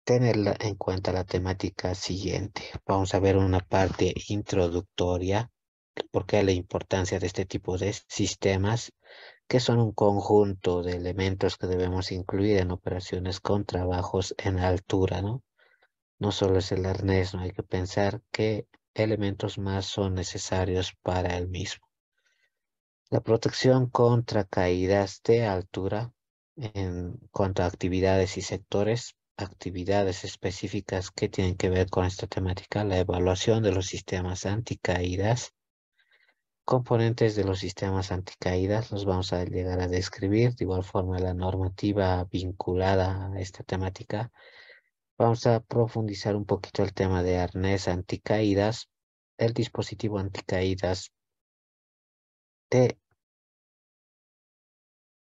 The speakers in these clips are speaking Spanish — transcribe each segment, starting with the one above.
tener en cuenta la temática siguiente. Vamos a ver una parte introductoria, por qué la importancia de este tipo de sistemas, que son un conjunto de elementos que debemos incluir en operaciones con trabajos en altura, ¿no? No solo es el arnés, no hay que pensar qué elementos más son necesarios para el mismo. La protección contra caídas de altura en cuanto a actividades y sectores, actividades específicas que tienen que ver con esta temática, la evaluación de los sistemas anticaídas, componentes de los sistemas anticaídas, los vamos a llegar a describir, de igual forma la normativa vinculada a esta temática. Vamos a profundizar un poquito el tema de arnés anticaídas, el dispositivo anticaídas de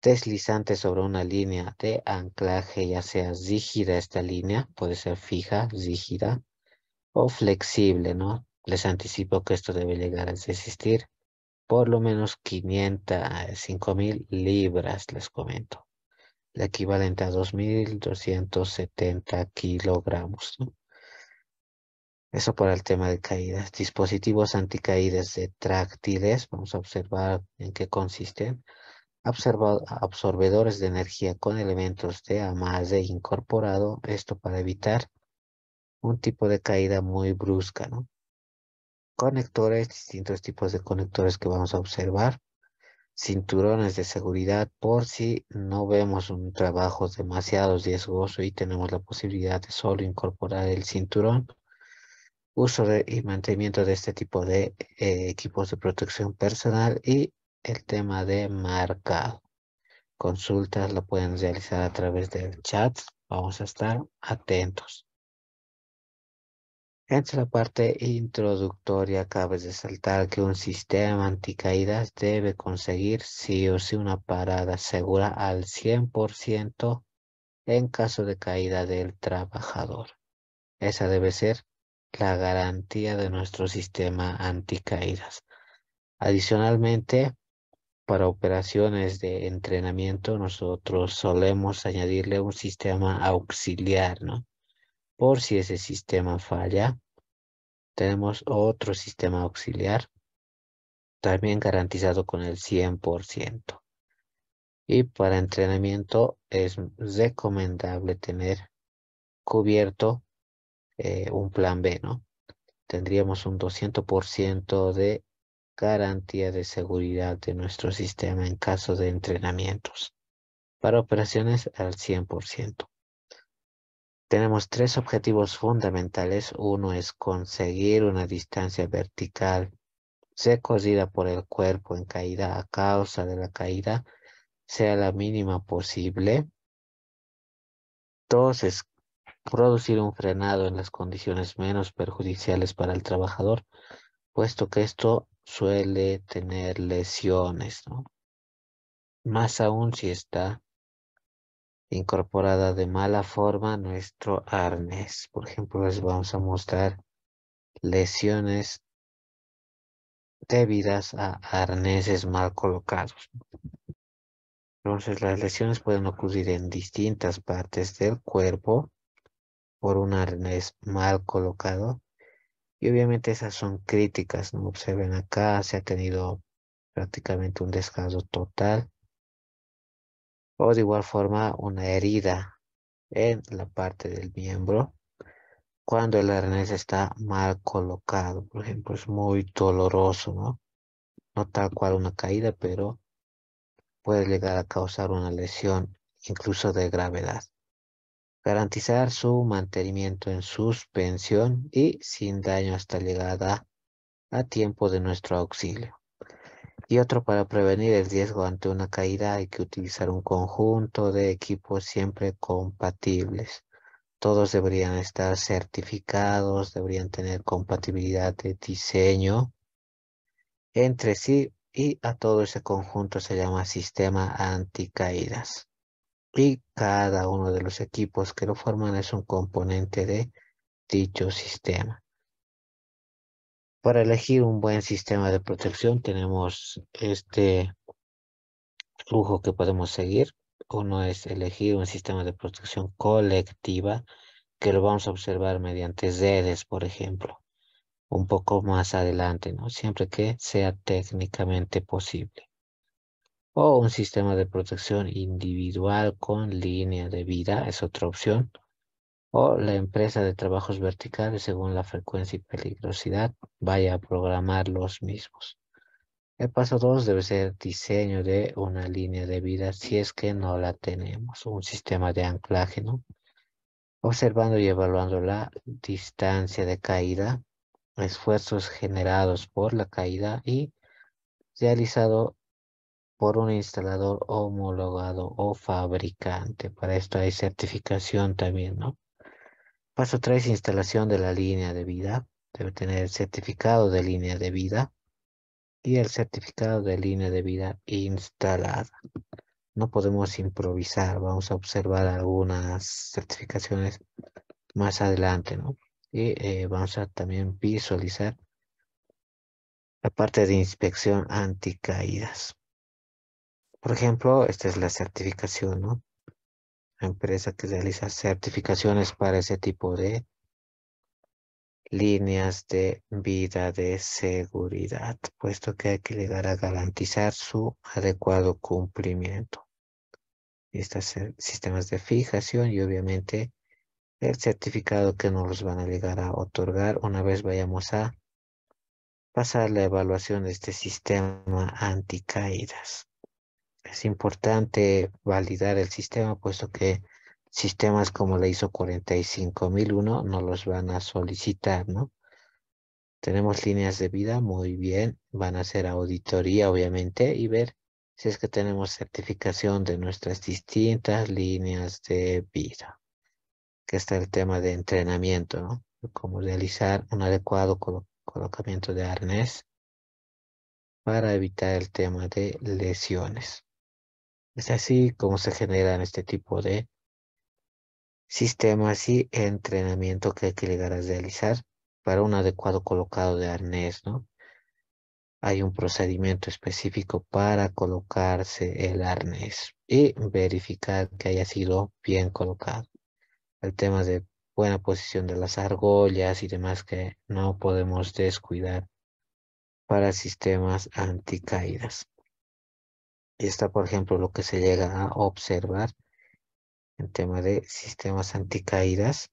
deslizante sobre una línea de anclaje, ya sea rígida esta línea, puede ser fija, rígida o flexible, ¿no? Les anticipo que esto debe llegar a resistir por lo menos 5.000 libras, les comento. El equivalente a 2.270 kilogramos, ¿no? Eso para el tema de caídas. Dispositivos anticaídas retráctiles, vamos a observar en qué consisten. Absorbedores de energía con elementos de amarre incorporado, esto para evitar un tipo de caída muy brusca, ¿no? Conectores, distintos tipos de conectores que vamos a observar. Cinturones de seguridad por si no vemos un trabajo demasiado riesgoso y tenemos la posibilidad de solo incorporar el cinturón. Y mantenimiento de este tipo de equipos de protección personal y el tema de marcado. Consultas la pueden realizar a través del chat. Vamos a estar atentos. Entre la parte introductoria, cabe resaltar que un sistema anticaídas debe conseguir sí o sí una parada segura al 100% en caso de caída del trabajador. Esa debe ser la garantía de nuestro sistema anticaídas. Adicionalmente, para operaciones de entrenamiento, nosotros solemos añadirle un sistema auxiliar, ¿no? Por si ese sistema falla, tenemos otro sistema auxiliar, también garantizado con el 100%. Y para entrenamiento es recomendable tener cubierto un plan B, ¿no? Tendríamos un 200% de garantía de seguridad de nuestro sistema en caso de entrenamientos. Para operaciones al 100%. Tenemos tres objetivos fundamentales. Uno es conseguir una distancia vertical recorrida por el cuerpo en caída a causa de la caída sea la mínima posible. Dos es producir un frenado en las condiciones menos perjudiciales para el trabajador, puesto que esto suele tener lesiones, ¿no? Más aún si está incorporada de mala forma nuestro arnés. Por ejemplo, les vamos a mostrar lesiones debidas a arneses mal colocados. Entonces, las lesiones pueden ocurrir en distintas partes del cuerpo por un arnés mal colocado. Y obviamente esas son críticas, ¿no? Observen acá, se ha tenido prácticamente un descanso total o de igual forma una herida en la parte del miembro cuando el arnés está mal colocado. Por ejemplo, es muy doloroso, ¿no? No tal cual una caída, pero puede llegar a causar una lesión incluso de gravedad. Garantizar su mantenimiento en suspensión y sin daño hasta llegada a tiempo de nuestro auxilio. Y otro, para prevenir el riesgo ante una caída hay que utilizar un conjunto de equipos siempre compatibles. Todos deberían estar certificados, deberían tener compatibilidad de diseño entre sí y a todo ese conjunto se llama sistema anticaídas. Y cada uno de los equipos que lo forman es un componente de dicho sistema. Para elegir un buen sistema de protección tenemos este flujo que podemos seguir. Uno es elegir un sistema de protección colectiva que lo vamos a observar mediante redes, por ejemplo, un poco más adelante, ¿no? Siempre que sea técnicamente posible. O un sistema de protección individual con línea de vida es otra opción. O la empresa de trabajos verticales según la frecuencia y peligrosidad vaya a programar los mismos. El paso 2 debe ser diseño de una línea de vida si es que no la tenemos. Un sistema de anclaje, ¿no? Observando y evaluando la distancia de caída, esfuerzos generados por la caída y realizado por un instalador homologado o fabricante. Para esto hay certificación también, ¿no? Paso 3, instalación de la línea de vida. Debe tener el certificado de línea de vida y el certificado de línea de vida instalada. No podemos improvisar, vamos a observar algunas certificaciones más adelante, ¿no? Y vamos a también visualizar la parte de inspección anticaídas. Por ejemplo, esta es la certificación, ¿no? La empresa que realiza certificaciones para ese tipo de líneas de vida de seguridad, puesto que hay que llegar a garantizar su adecuado cumplimiento. Estos sistemas de fijación y obviamente el certificado que nos los van a llegar a otorgar una vez vayamos a pasar la evaluación de este sistema anticaídas. Es importante validar el sistema, puesto que sistemas como la ISO 45001 nos los van a solicitar, ¿no? Tenemos líneas de vida, muy bien. Van a hacer auditoría, obviamente, y ver si es que tenemos certificación de nuestras distintas líneas de vida. Que está el tema de entrenamiento, ¿no? Cómo realizar un adecuado colocamiento de arnés para evitar el tema de lesiones. Es así como se generan este tipo de sistemas y entrenamiento que hay que llegar a realizar para un adecuado colocado de arnés, ¿no? Hay un procedimiento específico para colocarse el arnés y verificar que haya sido bien colocado. El tema de buena posición de las argollas y demás que no podemos descuidar para sistemas anticaídas. Y está, por ejemplo, lo que se llega a observar en tema de sistemas anticaídas.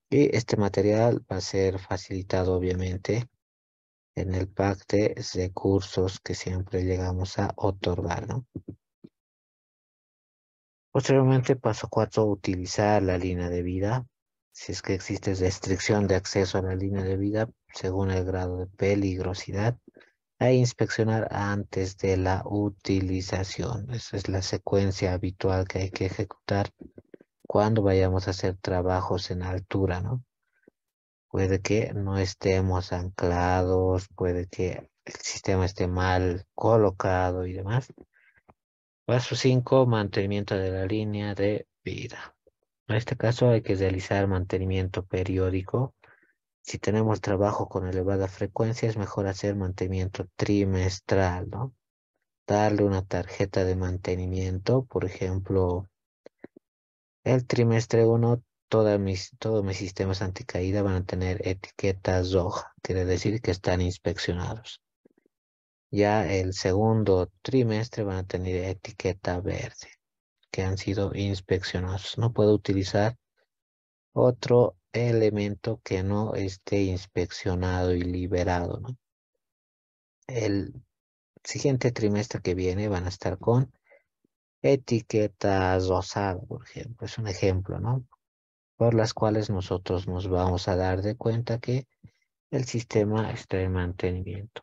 Y este material va a ser facilitado, obviamente, en el pack de recursos que siempre llegamos a otorgar, ¿no? Posteriormente, paso 4, utilizar la línea de vida. Si es que existe restricción de acceso a la línea de vida, según el grado de peligrosidad, e inspeccionar antes de la utilización. Esa es la secuencia habitual que hay que ejecutar cuando vayamos a hacer trabajos en altura, ¿no? Puede que no estemos anclados, puede que el sistema esté mal colocado y demás. Paso 5, mantenimiento de la línea de vida. En este caso hay que realizar mantenimiento periódico. Si tenemos trabajo con elevada frecuencia, es mejor hacer mantenimiento trimestral, ¿no? Darle una tarjeta de mantenimiento, por ejemplo, el trimestre 1, todos mis sistemas anticaída van a tener etiqueta roja, quiere decir que están inspeccionados. Ya el segundo trimestre van a tener etiqueta verde, que han sido inspeccionados. No puedo utilizar otro elemento que no esté inspeccionado y liberado, ¿no? El siguiente trimestre que viene van a estar con etiqueta rosada, por ejemplo. Es un ejemplo, ¿no? Por las cuales nosotros nos vamos a dar de cuenta que el sistema está en mantenimiento.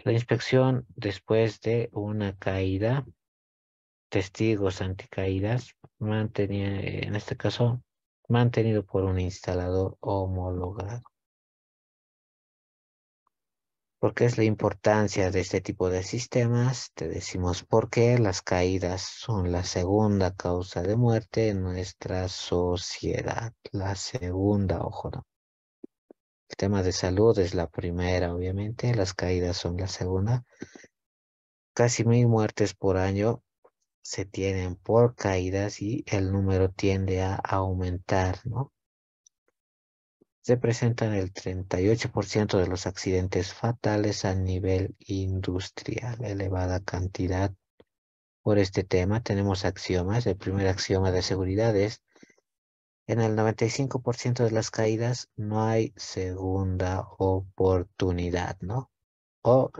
La inspección después de una caída, testigos anticaídas, en este caso, mantenido por un instalador homologado. ¿Por qué es la importancia de este tipo de sistemas? Te decimos por qué las caídas son la segunda causa de muerte en nuestra sociedad. La segunda, ojo, ¿no? El tema de salud es la primera, obviamente. Las caídas son la segunda. Casi 1000 muertes por año se tienen por caídas y el número tiende a aumentar, ¿no? Se presentan el 38% de los accidentes fatales a nivel industrial, elevada cantidad. Por este tema tenemos axiomas. El primer axioma de seguridad es: en el 95% de las caídas no hay segunda oportunidad, ¿no? O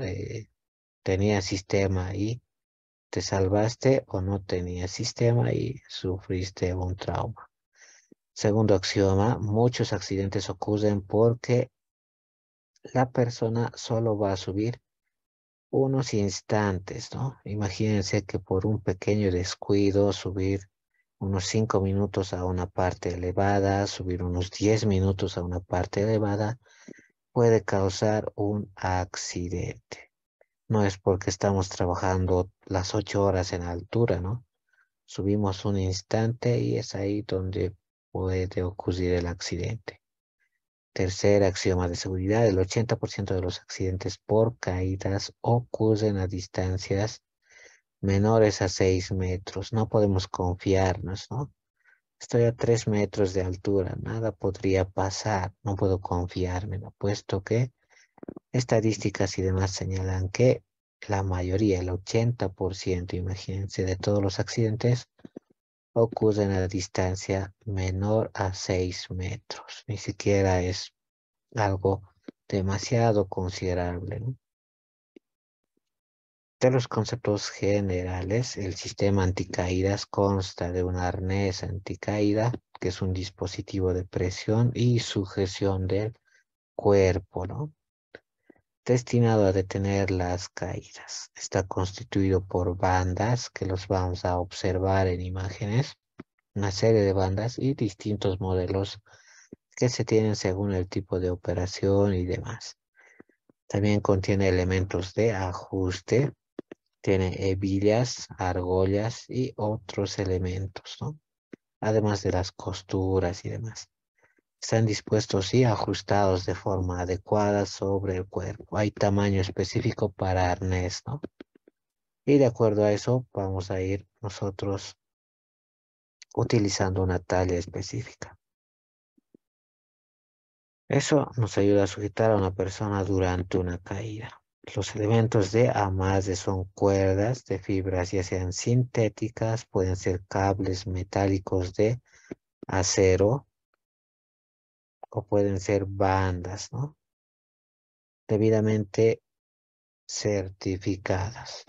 tenías sistema y te salvaste, o no tenías sistema y sufriste un trauma. Segundo axioma: muchos accidentes ocurren porque la persona solo va a subir unos instantes, ¿no? Imagínense que por un pequeño descuido, subir unos 5 minutos a una parte elevada, subir unos 10 minutos a una parte elevada, puede causar un accidente. No es porque estamos trabajando las 8 horas en altura, ¿no? Subimos un instante y es ahí donde puede ocurrir el accidente. Tercer axioma de seguridad: el 80% de los accidentes por caídas ocurren a distancias menores a 6 metros. No podemos confiarnos, ¿no? Estoy a 3 metros de altura, nada podría pasar, no puedo confiarme, ¿no? Puesto que estadísticas y demás señalan que la mayoría, el 80%, imagínense, de todos los accidentes ocurren a distancia menor a 6 metros. Ni siquiera es algo demasiado considerable, ¿no? De los conceptos generales, el sistema anticaídas consta de un arnés anticaída, que es un dispositivo de presión y sujeción del cuerpo, ¿no? Destinado a detener las caídas. Está constituido por bandas, que los vamos a observar en imágenes, una serie de bandas y distintos modelos que se tienen según el tipo de operación y demás. También contiene elementos de ajuste, tiene hebillas, argollas y otros elementos, ¿no? Además de las costuras y demás. Están dispuestos y ajustados de forma adecuada sobre el cuerpo. Hay tamaño específico para arnés, ¿no? Y de acuerdo a eso vamos a ir nosotros utilizando una talla específica. Eso nos ayuda a sujetar a una persona durante una caída. Los elementos de amarre son cuerdas de fibras, ya sean sintéticas, pueden ser cables metálicos de acero o pueden ser bandas, ¿no? Debidamente certificadas.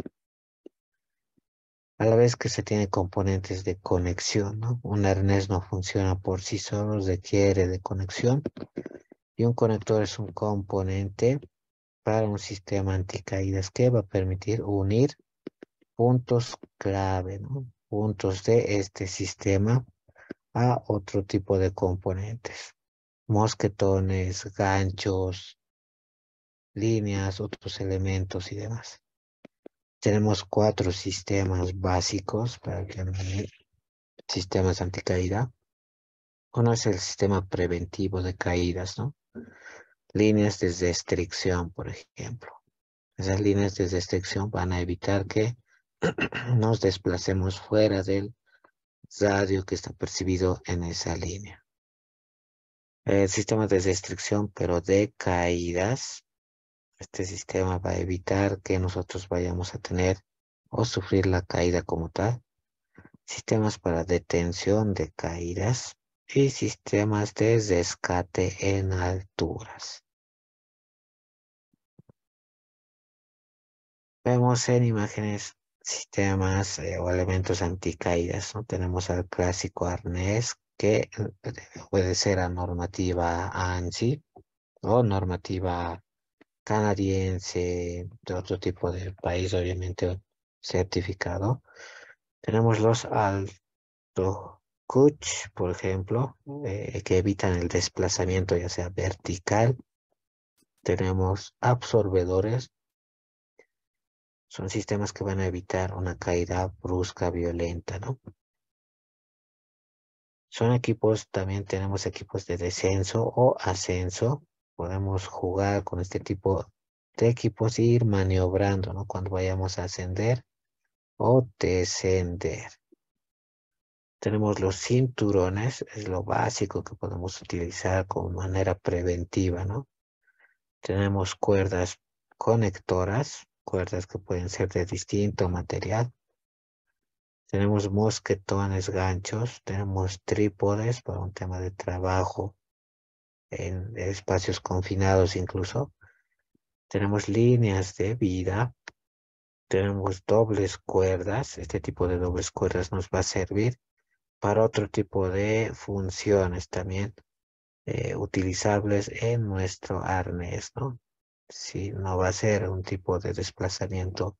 A la vez que se tiene componentes de conexión, ¿no? Un arnés no funciona por sí solo, requiere de conexión, y un conector es un componente para un sistema anticaídas que va a permitir unir puntos clave, ¿no? Puntos de este sistema a otro tipo de componentes. Mosquetones, ganchos, líneas, otros elementos y demás. Tenemos 4 sistemas básicos para que sistemas anticaída. Uno es el sistema preventivo de caídas, ¿no? Líneas de restricción, por ejemplo. Esas líneas de restricción van a evitar que nos desplacemos fuera del radio que está percibido en esa línea. El sistema de restricción, pero de caídas. Este sistema va a evitar que nosotros vayamos a tener o sufrir la caída como tal. Sistemas para detención de caídas y sistemas de rescate en alturas. Vemos en imágenes sistemas o elementos anticaídas, ¿no? Tenemos al clásico arnés que puede ser a normativa ANSI o normativa canadiense, de otro tipo de país, obviamente certificado. Tenemos los alto cuch, por ejemplo, que evitan el desplazamiento ya sea vertical. Tenemos absorbedores, son sistemas que van a evitar una caída brusca, violenta, ¿no? Son equipos, también tenemos equipos de descenso o ascenso. Podemos jugar con este tipo de equipos e ir maniobrando, ¿no? Cuando vayamos a ascender, o descender. Tenemos los cinturones, es lo básico que podemos utilizar como manera preventiva, ¿no? Tenemos cuerdas conectoras, cuerdas que pueden ser de distinto material. Tenemos mosquetones, ganchos, tenemos trípodes para un tema de trabajo en espacios confinados incluso. Tenemos líneas de vida, tenemos dobles cuerdas. Este tipo de dobles cuerdas nos va a servir para otro tipo de funciones también utilizables en nuestro arnés, ¿no? Si no va a ser un tipo de desplazamiento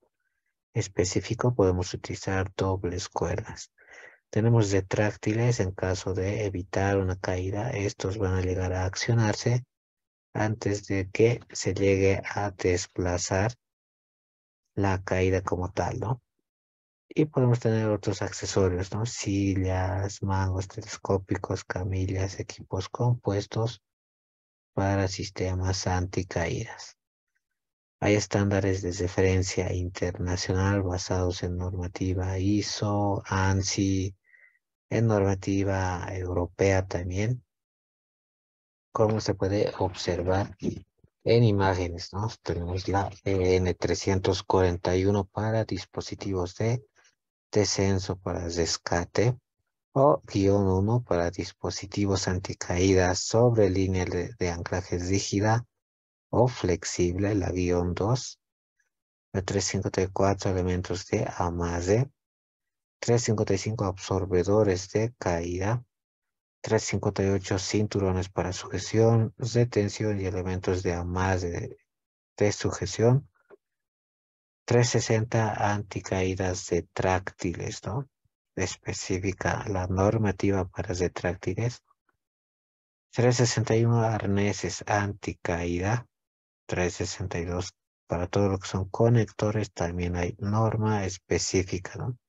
específico, podemos utilizar dobles cuerdas. Tenemos retráctiles en caso de evitar una caída. Estos van a llegar a accionarse antes de que se llegue a desplazar la caída como tal, ¿no? Y podemos tener otros accesorios, ¿no? Sillas, mangos telescópicos, camillas, equipos compuestos para sistemas anticaídas. Hay estándares de referencia internacional basados en normativa ISO, ANSI, en normativa europea también, como se puede observar en imágenes, ¿no? Tenemos la EN 341 para dispositivos de descenso para rescate o -1 para dispositivos anticaídas sobre línea de anclaje rígida o flexible, la -2, la 354 elementos de amarre, 355 absorbedores de caída, 358 cinturones para sujeción, retención y elementos de amarre de sujeción, 360 anticaídas retráctiles, ¿no? Específica la normativa para retráctiles, 361 arneses anticaída, 362 para todo lo que son conectores, también hay norma específica, ¿no?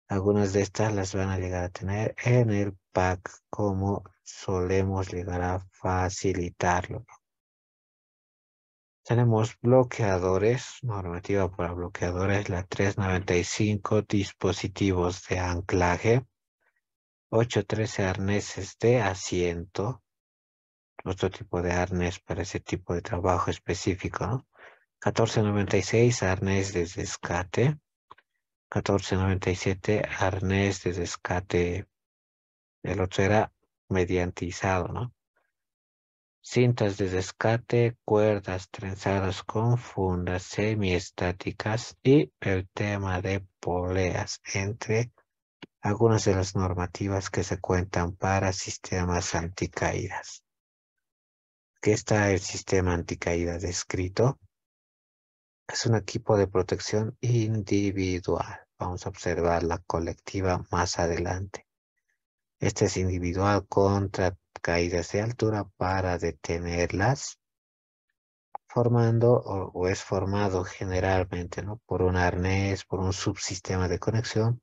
Algunas de estas las van a llegar a tener en el pack como solemos llegar a facilitarlo. Tenemos bloqueadores, normativa para bloqueadores, la 395 dispositivos de anclaje, 813 arneses de asiento, otro tipo de arnés para ese tipo de trabajo específico, ¿no? 1496 arnés de rescate, 1497 arnés de rescate, el otro era mediantizado, ¿no? Cintas de rescate, cuerdas trenzadas con fundas semiestáticas y el tema de poleas, entre algunas de las normativas que se cuentan para sistemas anticaídas. Aquí está el sistema anticaídas descrito. Es un equipo de protección individual. Vamos a observar la colectiva más adelante. Este es individual contra caídas de altura para detenerlas, formando o es formado generalmente, ¿no? Por un arnés, por un subsistema de conexión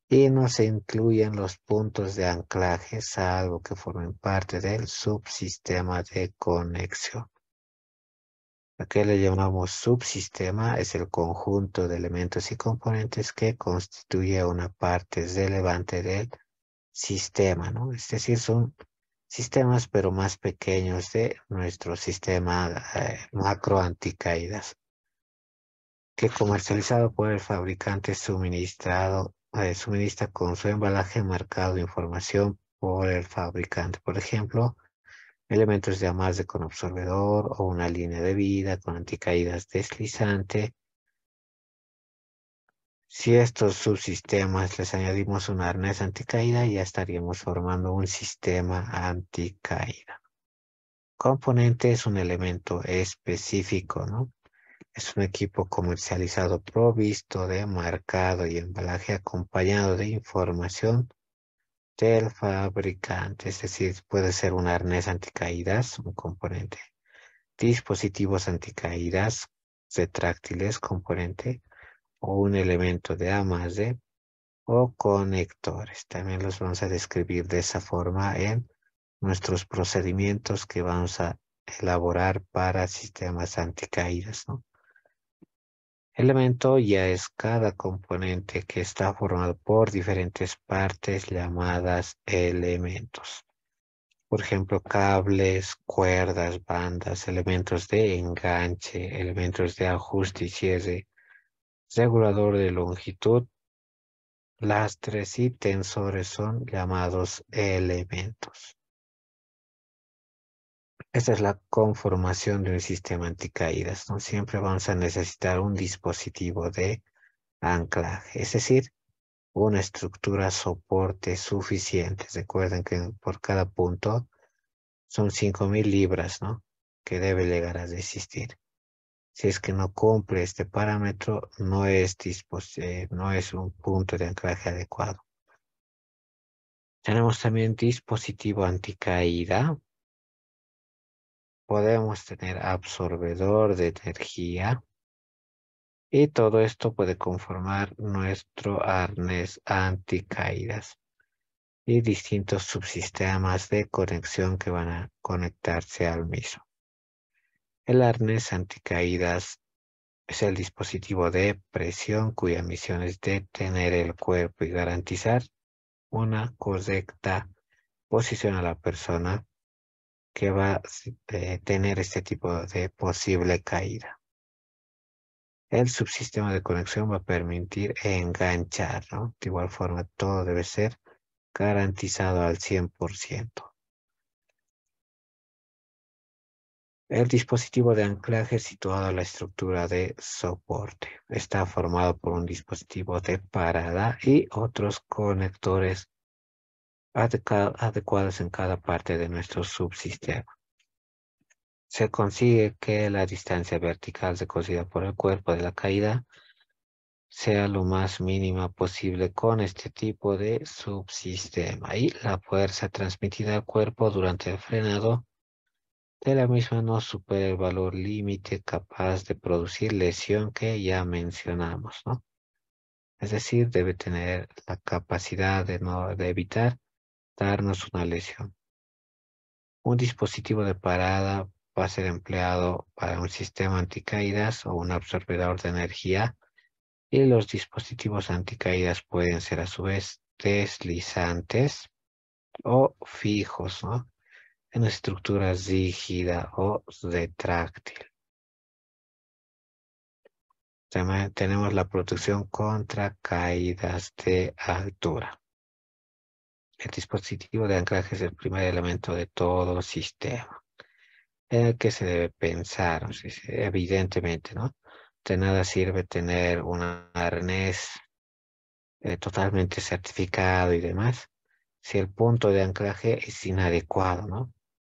y no se incluyen los puntos de anclaje salvo que formen parte del subsistema de conexión. ¿A qué le llamamos subsistema? Es el conjunto de elementos y componentes que constituye una parte relevante del sistema, ¿no? Es decir, son sistemas pero más pequeños de nuestro sistema macro anticaídas, que comercializado por el fabricante suministra con su embalaje marcado información por el fabricante. Por ejemplo, elementos de amarre con absorbedor o una línea de vida con anticaídas deslizante. Si estos subsistemas les añadimos un arnés anticaída, ya estaríamos formando un sistema anticaída. Componente es un elemento específico, ¿no? Es un equipo comercializado provisto de marcado y embalaje acompañado de información del fabricante, es decir, puede ser un arnés anticaídas, un componente, dispositivos anticaídas, retráctiles, componente, o un elemento de amarre o conectores. También los vamos a describir de esa forma en nuestros procedimientos que vamos a elaborar para sistemas anticaídas, ¿no? Elemento ya es cada componente que está formado por diferentes partes llamadas elementos. Por ejemplo, cables, cuerdas, bandas, elementos de enganche, elementos de ajuste y cierre, regulador de longitud, lastres y tensores son llamados elementos. Esta es la conformación de un sistema anticaídas, ¿no? Siempre vamos a necesitar un dispositivo de anclaje, es decir, una estructura soporte suficiente. Recuerden que por cada punto son 5.000 libras, ¿no? Que debe llegar a resistir. Si es que no cumple este parámetro, no es un punto de anclaje adecuado. Tenemos también dispositivo anticaída. Podemos tener absorbedor de energía. Y todo esto puede conformar nuestro arnés anticaídas y distintos subsistemas de conexión que van a conectarse al mismo. El arnés anticaídas es el dispositivo de presión cuya misión es detener el cuerpo y garantizar una correcta posición a la persona que va a tener este tipo de posible caída. El subsistema de conexión va a permitir enganchar, ¿no? De igual forma, todo debe ser garantizado al 100%. El dispositivo de anclaje situado en la estructura de soporte está formado por un dispositivo de parada y otros conectores adecuados en cada parte de nuestro subsistema. Se consigue que la distancia vertical recogida por el cuerpo de la caída sea lo más mínima posible con este tipo de subsistema y la fuerza transmitida al cuerpo durante el frenado de la misma no supera el valor límite capaz de producir lesión que ya mencionamos, ¿no? Es decir, debe tener la capacidad de evitar darnos una lesión. Un dispositivo de parada va a ser empleado para un sistema anticaídas o un absorbedor de energía y los dispositivos anticaídas pueden ser a su vez deslizantes o fijos, ¿no? En estructura rígida o retráctil. También tenemos la protección contra caídas de altura. El dispositivo de anclaje es el primer elemento de todo sistema en el que se debe pensar, o sea, evidentemente, ¿no? De nada sirve tener un arnés totalmente certificado y demás si el punto de anclaje es inadecuado, ¿no?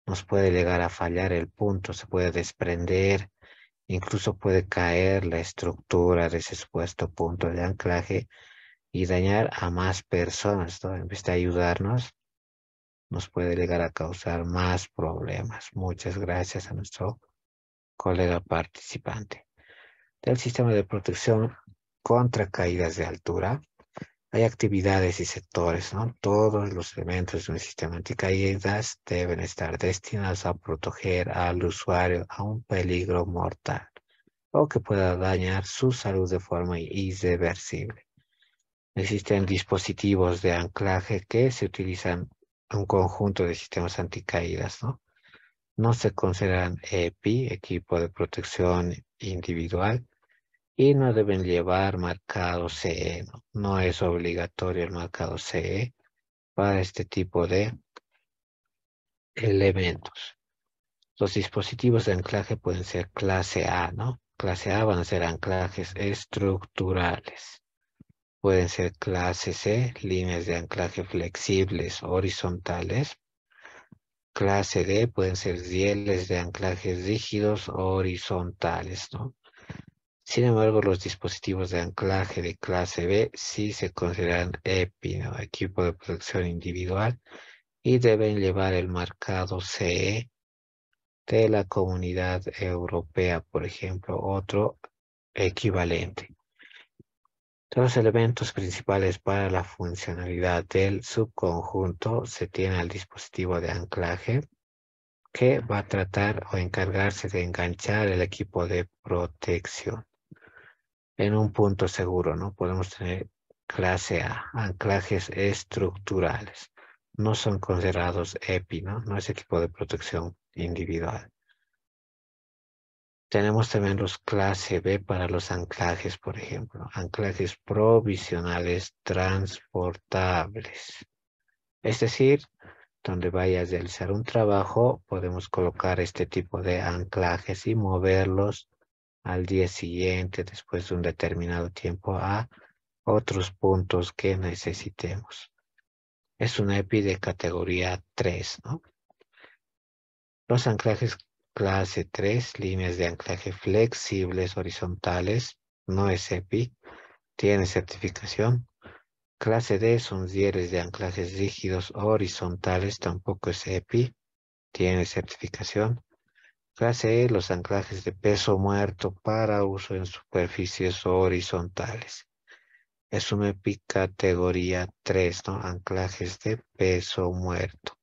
Nos puede llegar a fallar el punto, se puede desprender, incluso puede caer la estructura de ese supuesto punto de anclaje y dañar a más personas, ¿no? En vez de ayudarnos, nos puede llegar a causar más problemas. Muchas gracias a nuestro colega participante. Del sistema de protección contra caídas de altura, hay actividades y sectores, ¿no? Todos los elementos de un sistema anticaídas deben estar destinados a proteger al usuario a un peligro mortal o que pueda dañar su salud de forma irreversible. Existen dispositivos de anclaje que se utilizan en un conjunto de sistemas anticaídas, ¿no? No se consideran EPI, equipo de protección individual, y no deben llevar marcado CE, ¿no? No es obligatorio el marcado CE para este tipo de elementos. Los dispositivos de anclaje pueden ser clase A, ¿no? Clase A van a ser anclajes estructurales. Pueden ser clase C, líneas de anclaje flexibles horizontales. Clase D pueden ser rieles de anclaje rígidos horizontales, ¿no? Sin embargo, los dispositivos de anclaje de clase B sí se consideran EPI, ¿no? Equipo de protección individual, y deben llevar el marcado CE de la Comunidad Europea, por ejemplo, otro equivalente. Los elementos principales para la funcionalidad del subconjunto se tiene al dispositivo de anclaje que va a tratar o encargarse de enganchar el equipo de protección. en un punto seguro, ¿no? Podemos tener clase A, anclajes estructurales. No son considerados EPI, ¿no? No es equipo de protección individual. Tenemos también los clase B para los anclajes, por ejemplo, anclajes provisionales transportables. Es decir, donde vayas a realizar un trabajo, podemos colocar este tipo de anclajes y moverlos al día siguiente, después de un determinado tiempo, a otros puntos que necesitemos. Es una EPI de categoría 3, ¿no? Los anclajes clase 3, líneas de anclaje flexibles horizontales, no es EPI, tiene certificación. Clase D son rieles de anclajes rígidos horizontales, tampoco es EPI, tiene certificación. Clase E, los anclajes de peso muerto para uso en superficies horizontales. Es una EPI categoría 3, ¿no? Anclajes de peso muerto.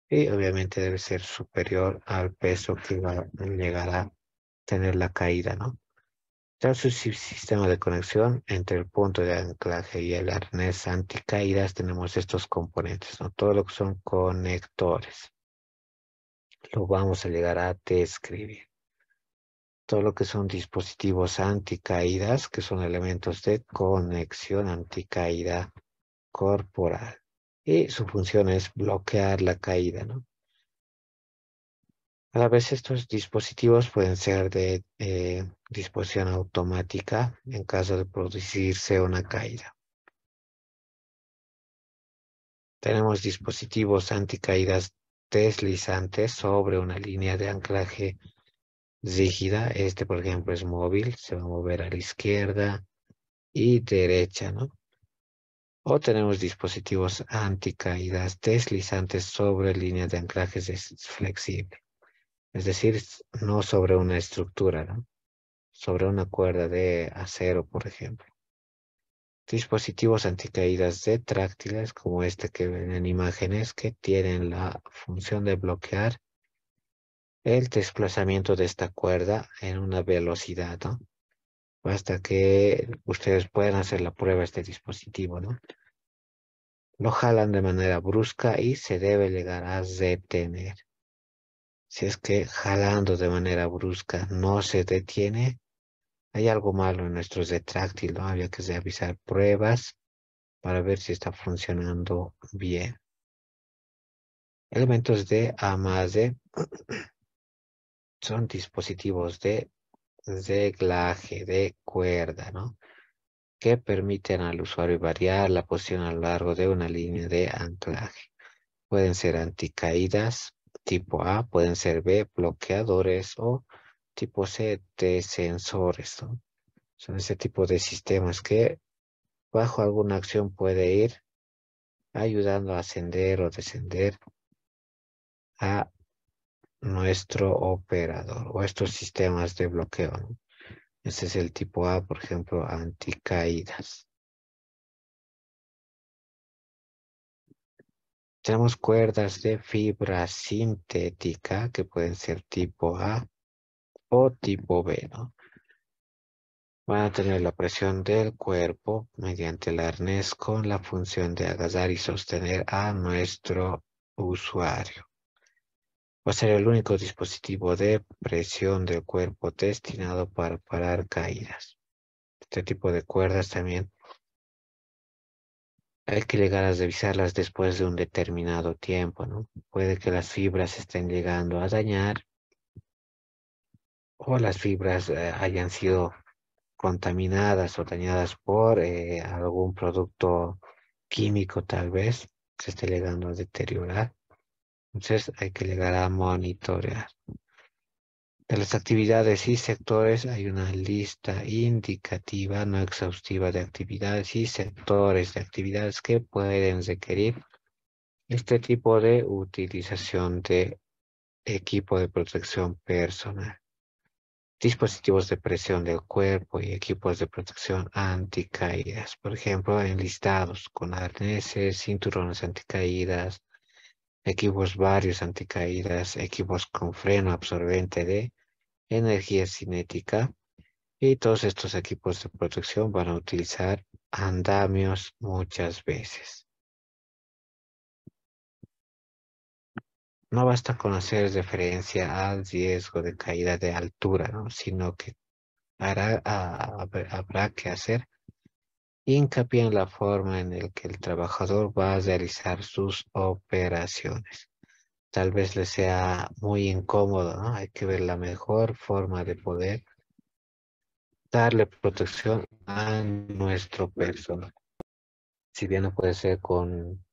Y obviamente debe ser superior al peso que va a llegar a tener la caída, ¿no? Ya su sistema de conexión entre el punto de anclaje y el arnés anticaídas tenemos estos componentes, ¿no? Todo lo que son conectores. Lo vamos a llegar a describir. Todo lo que son dispositivos anticaídas, que son elementos de conexión anticaída corporal. Y su función es bloquear la caída, ¿no? A la vez estos dispositivos pueden ser de disposición automática en caso de producirse una caída. Tenemos dispositivos anticaídas deslizantes sobre una línea de anclaje rígida. Este, por ejemplo, es móvil, se va a mover a la izquierda y derecha, ¿no? O tenemos dispositivos anticaídas deslizantes sobre líneas de anclajes flexible. Es decir, no sobre una estructura, ¿no? Sobre una cuerda de acero, por ejemplo. Dispositivos anticaídas retráctiles, como este que ven en imágenes, que tienen la función de bloquear el desplazamiento de esta cuerda en una velocidad, ¿no? Basta que ustedes puedan hacer la prueba de este dispositivo, ¿no? Lo jalan de manera brusca y se debe llegar a retener. Si es que jalando de manera brusca no se detiene, hay algo malo en nuestro retráctil, ¿no? Había que realizar pruebas para ver si está funcionando bien. Elementos de AMASE son dispositivos de reglaje de cuerda, ¿no? Que permiten al usuario variar la posición a lo largo de una línea de anclaje. Pueden ser anticaídas tipo A, pueden ser B, bloqueadores o tipo C, descensores, ¿no? Son ese tipo de sistemas que bajo alguna acción puede ir ayudando a ascender o descender a nuestro operador o estos sistemas de bloqueo, ¿no? Este es el tipo A, por ejemplo, anticaídas. Tenemos cuerdas de fibra sintética que pueden ser tipo A o tipo B, ¿no? Van a tener la presión del cuerpo mediante el arnés con la función de agarrar y sostener a nuestro usuario. Va a ser el único dispositivo de presión del cuerpo destinado para parar caídas. Este tipo de cuerdas también hay que llegar a revisarlas después de un determinado tiempo, ¿no? Puede que las fibras estén llegando a dañar o las fibras hayan sido contaminadas o dañadas por algún producto químico tal vez, se esté llegando a deteriorar. Entonces hay que llegar a monitorear. De las actividades y sectores hay una lista indicativa, no exhaustiva, de actividades y sectores de actividades que pueden requerir este tipo de utilización de equipo de protección personal. Dispositivos de presión del cuerpo y equipos de protección anticaídas, por ejemplo, enlistados con arneses, cinturones anticaídas, equipos varios anticaídas, equipos con freno absorbente de energía cinética Y todos estos equipos de protección van a utilizar andamios muchas veces. No basta con hacer referencia al riesgo de caída de altura, ¿no? Sino que habrá que hacer hincapié en la forma en la que el trabajador va a realizar sus operaciones. Tal vez le sea muy incómodo, ¿no? Hay que ver la mejor forma de poder darle protección a nuestro personal. Si bien no puede ser con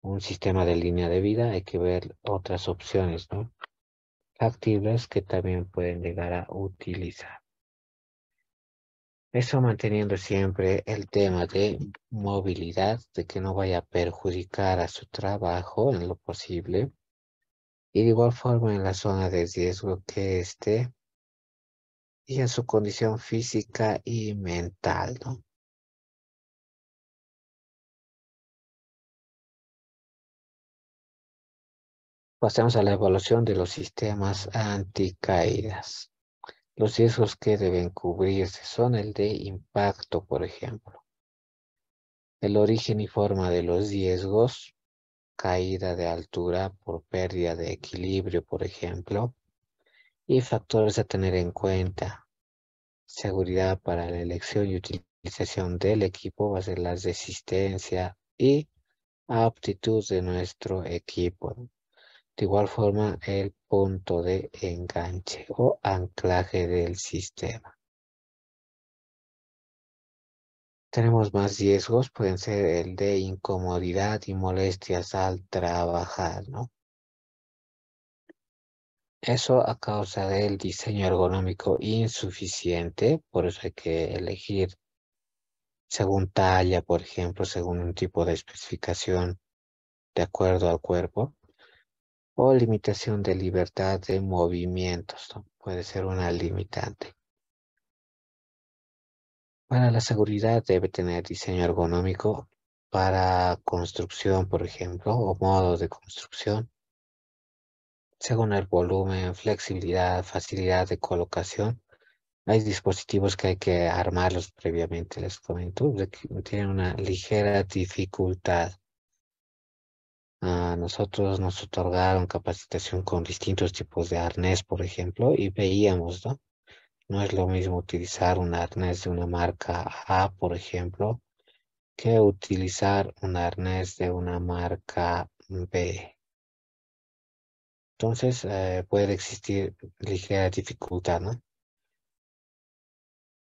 un sistema de línea de vida, hay que ver otras opciones, ¿no? Factibles que también pueden llegar a utilizar. Eso manteniendo siempre el tema de movilidad, de que no vaya a perjudicar a su trabajo en lo posible. Y de igual forma en la zona de riesgo que esté y en su condición física y mental, ¿no? Pasemos a la evaluación de los sistemas anticaídas. Los riesgos que deben cubrirse son el de impacto, por ejemplo. El origen y forma de los riesgos, caída de altura por pérdida de equilibrio, por ejemplo, y factores a tener en cuenta. Seguridad para la elección y utilización del equipo va a ser la resistencia y aptitud de nuestro equipo, ¿no? De igual forma, el punto de enganche o anclaje del sistema. Tenemos más riesgos, pueden ser el de incomodidad y molestias al trabajar, ¿no? Eso a causa del diseño ergonómico insuficiente, por eso hay que elegir según talla, por ejemplo, según un tipo de especificación de acuerdo al cuerpo, o limitación de libertad de movimientos, ¿no? Puede ser una limitante. Para la seguridad debe tener diseño ergonómico para construcción, por ejemplo, o modo de construcción, según el volumen, flexibilidad, facilidad de colocación. Hay dispositivos que hay que armarlos previamente, les comento, de que tienen una ligera dificultad. A nosotros nos otorgaron capacitación con distintos tipos de arnés, por ejemplo, y veíamos, ¿no? No es lo mismo utilizar un arnés de una marca A, por ejemplo, que utilizar un arnés de una marca B. Entonces, puede existir ligera dificultad, ¿no?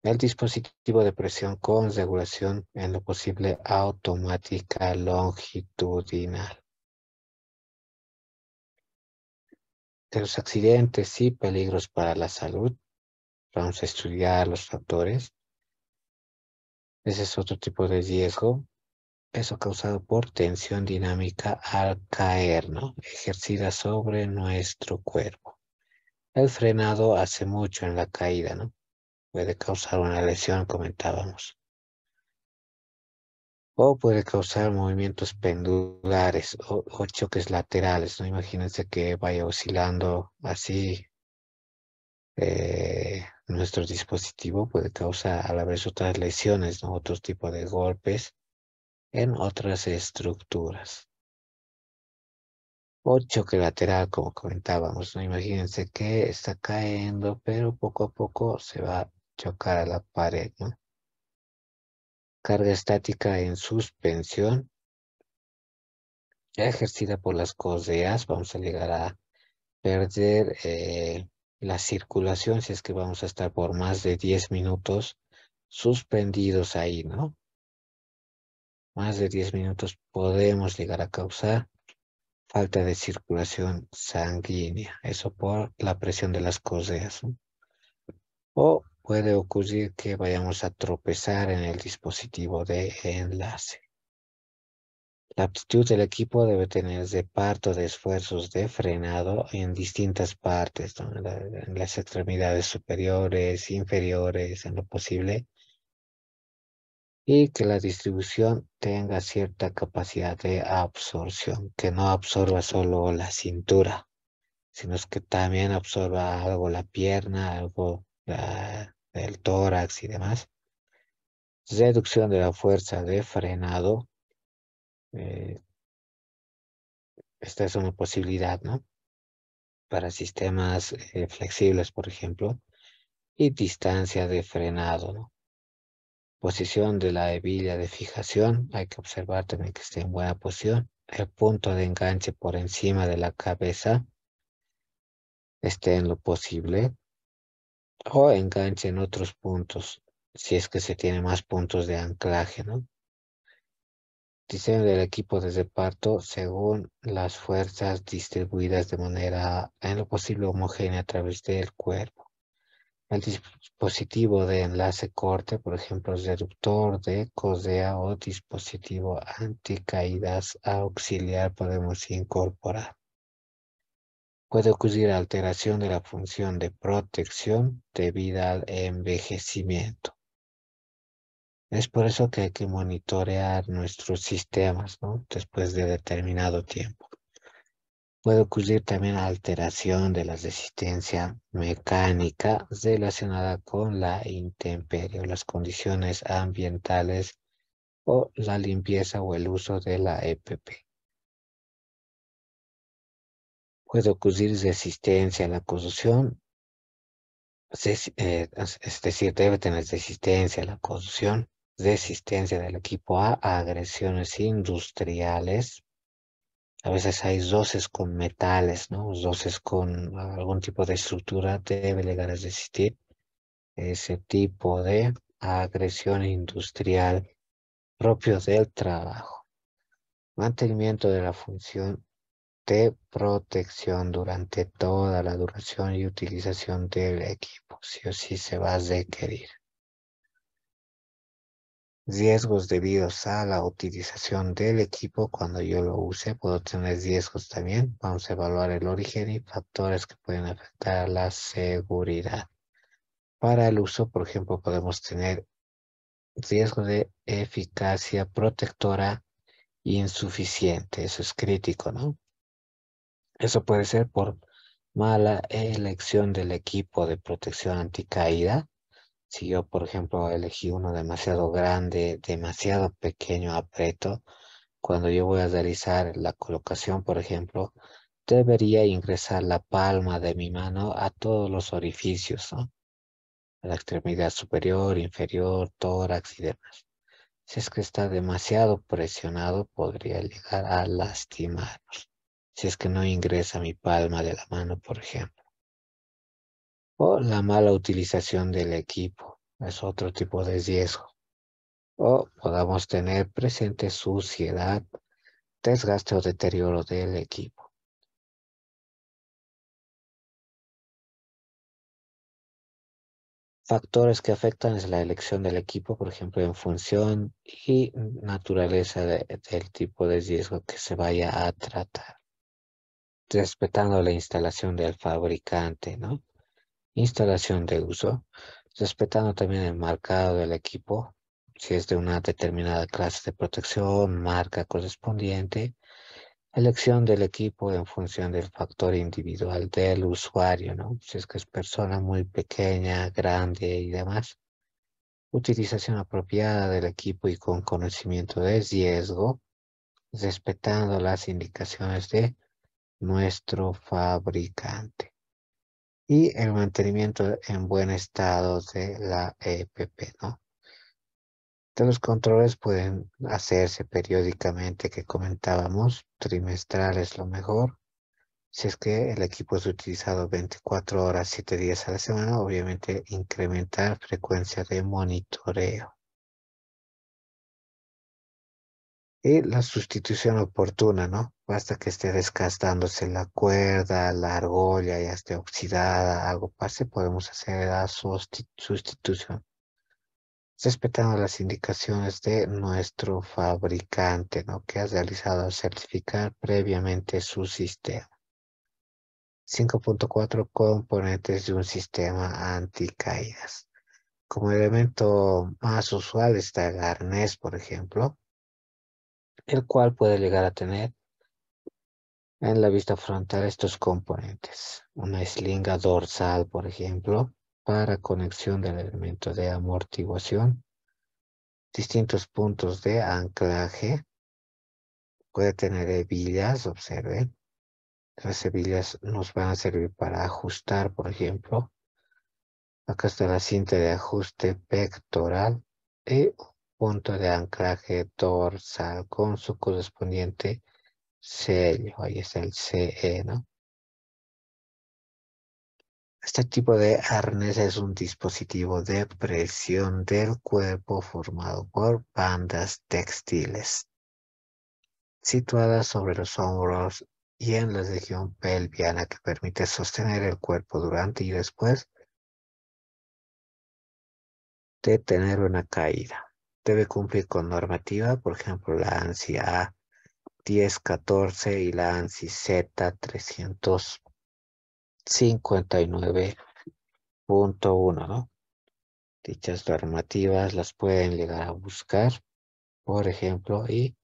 El dispositivo de presión con regulación en lo posible automática longitudinal. De los accidentes y peligros para la salud, vamos a estudiar los factores. Ese es otro tipo de riesgo. Eso causado por tensión dinámica al caer, ¿no? Ejercida sobre nuestro cuerpo. El frenado hace mucho en la caída, ¿no? Puede causar una lesión, comentábamos. O puede causar movimientos pendulares o choques laterales, ¿no? Imagínense que vaya oscilando así nuestro dispositivo, puede causar a la vez otras lesiones, ¿no? Otros tipos de golpes en otras estructuras. O choque lateral, como comentábamos, ¿no? Imagínense que está cayendo, pero poco a poco se va a chocar a la pared, ¿no? Carga estática en suspensión, ejercida por las correas, vamos a llegar a perder la circulación si es que vamos a estar por más de 10 minutos suspendidos ahí, ¿no? Más de 10 minutos podemos llegar a causar falta de circulación sanguínea, eso por la presión de las correas, ¿no? O puede ocurrir que vayamos a tropezar en el dispositivo de enlace. La aptitud del equipo debe tener reparto de esfuerzos de frenado en distintas partes, ¿no? En las extremidades superiores, inferiores, en lo posible, y que la distribución tenga cierta capacidad de absorción, que no absorba solo la cintura, sino que también absorba algo la pierna, algo del tórax y demás. Reducción de la fuerza de frenado. eh, Esta es una posibilidad, ¿no? Para sistemas flexibles, por ejemplo. Y distancia de frenado, ¿no? Posición de la hebilla de fijación. Hay que observar también que esté en buena posición. El punto de enganche por encima de la cabeza esté en lo posible. O enganche en otros puntos, si es que se tiene más puntos de anclaje, ¿no? Diseño del equipo de reparto según las fuerzas distribuidas de manera en lo posible homogénea a través del cuerpo. El dispositivo de enlace corte, por ejemplo, reductor de cosea o dispositivo anticaídas auxiliar podemos incorporar. Puede ocurrir alteración de la función de protección debida al envejecimiento. Es por eso que hay que monitorear nuestros sistemas, ¿no? Después de determinado tiempo. Puede ocurrir también alteración de la resistencia mecánica relacionada con la intemperie o las condiciones ambientales o la limpieza o el uso de la EPP. Puede ocurrir resistencia a la corrosión, es decir, debe tener resistencia a la corrosión, resistencia del equipo a agresiones industriales. A veces hay roces con metales, ¿no? Roces con algún tipo de estructura debe llegar a resistir ese tipo de agresión industrial propio del trabajo. Mantenimiento de la función de protección durante toda la duración y utilización del equipo. Sí o sí se va a requerir. Riesgos debidos a la utilización del equipo cuando yo lo use. Puedo tener riesgos también. Vamos a evaluar el origen y factores que pueden afectar la seguridad. Para el uso, por ejemplo, podemos tener riesgo de eficacia protectora insuficiente. Eso es crítico, ¿no? Eso puede ser por mala elección del equipo de protección anticaída. Si yo, por ejemplo, elegí uno demasiado grande, demasiado pequeño, aprieto, cuando yo voy a realizar la colocación, por ejemplo, debería ingresar la palma de mi mano a todos los orificios, ¿no? A la extremidad superior, inferior, tórax y demás. Si es que está demasiado presionado, podría llegar a lastimarnos. Si es que no ingresa mi palma de la mano, por ejemplo. O la mala utilización del equipo es otro tipo de riesgo. O podamos tener presente suciedad, desgaste o deterioro del equipo. Factores que afectan es la elección del equipo, por ejemplo, en función y naturaleza del tipo de riesgo que se vaya a tratar, respetando la instalación del fabricante, ¿no? Instalación de uso, respetando también el marcado del equipo, si es de una determinada clase de protección, marca correspondiente, elección del equipo en función del factor individual del usuario, ¿no? Si es que es persona muy pequeña, grande y demás. Utilización apropiada del equipo y con conocimiento de riesgo, respetando las indicaciones de nuestro fabricante. Y el mantenimiento en buen estado de la EPP, ¿no? De los controles pueden hacerse periódicamente que comentábamos, trimestral es lo mejor. Si es que el equipo es utilizado 24 horas, 7 días a la semana, obviamente incrementar frecuencia de monitoreo. Y la sustitución oportuna, ¿no? Basta que esté desgastándose la cuerda, la argolla ya esté oxidada, algo pase, podemos hacer la sustitución. Respetando las indicaciones de nuestro fabricante, ¿no? Que ha realizado al certificar previamente su sistema. 5.4 componentes de un sistema anticaídas. Como elemento más usual está el arnés, por ejemplo, el cual puede llegar a tener en la vista frontal estos componentes. Una eslinga dorsal, por ejemplo, para conexión del elemento de amortiguación, distintos puntos de anclaje, puede tener hebillas, observen. Las hebillas nos van a servir para ajustar, por ejemplo. Acá está la cinta de ajuste pectoral y un punto de anclaje dorsal con su correspondiente sello. Ahí está el CE, ¿no? Este tipo de arnés es un dispositivo de presión del cuerpo formado por bandas textiles situadas sobre los hombros y en la región pelviana que permite sostener el cuerpo durante y después de tener una caída. Debe cumplir con normativa, por ejemplo, la ANSI A1014 y la ANSI Z359.1, ¿no? Dichas normativas las pueden llegar a buscar, por ejemplo, y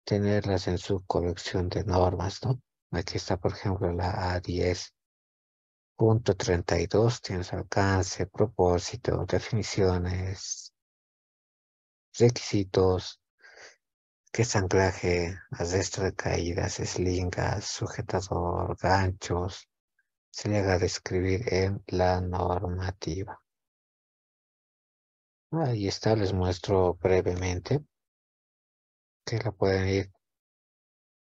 tenerlas en su colección de normas, ¿no? Aquí está, por ejemplo, la A10.32, tiene su alcance, propósito, definiciones, requisitos, que es anclaje, arresto de caídas, slingas, sujetador, ganchos, se llega a describir en la normativa. Ahí está, les muestro brevemente que la pueden ir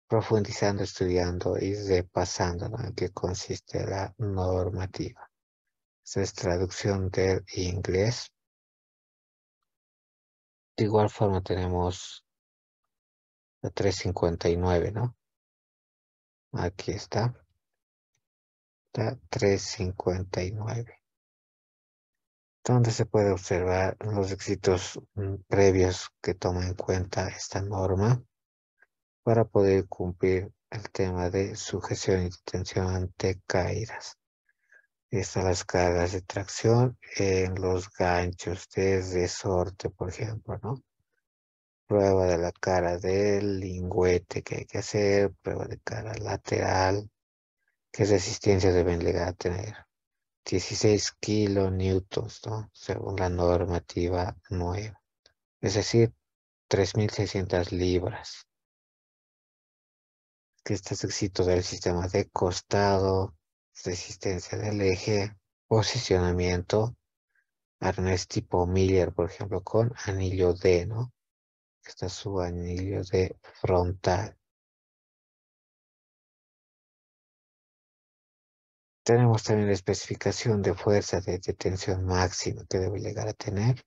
profundizando, estudiando y repasando, ¿no? En qué consiste la normativa. Esa es traducción del inglés. De igual forma tenemos la 359, ¿no? Aquí está, la 359, donde se puede observar los requisitos previos que toma en cuenta esta norma para poder cumplir el tema de sujeción y detención ante caídas. Están las cargas de tracción en los ganchos de resorte, por ejemplo, ¿no? Prueba de la cara del lingüete que hay que hacer, prueba de cara lateral, qué resistencia deben llegar a tener. 16 kilonewtons, ¿no? Según la normativa nueva. Es decir, 3.600 libras. Que este es éxito del sistema de costado, resistencia del eje, posicionamiento, arnés tipo Miller, por ejemplo, con anillo D, ¿no? Está su anillo de frontal. Tenemos también la especificación de fuerza de detención máxima que debe llegar a tener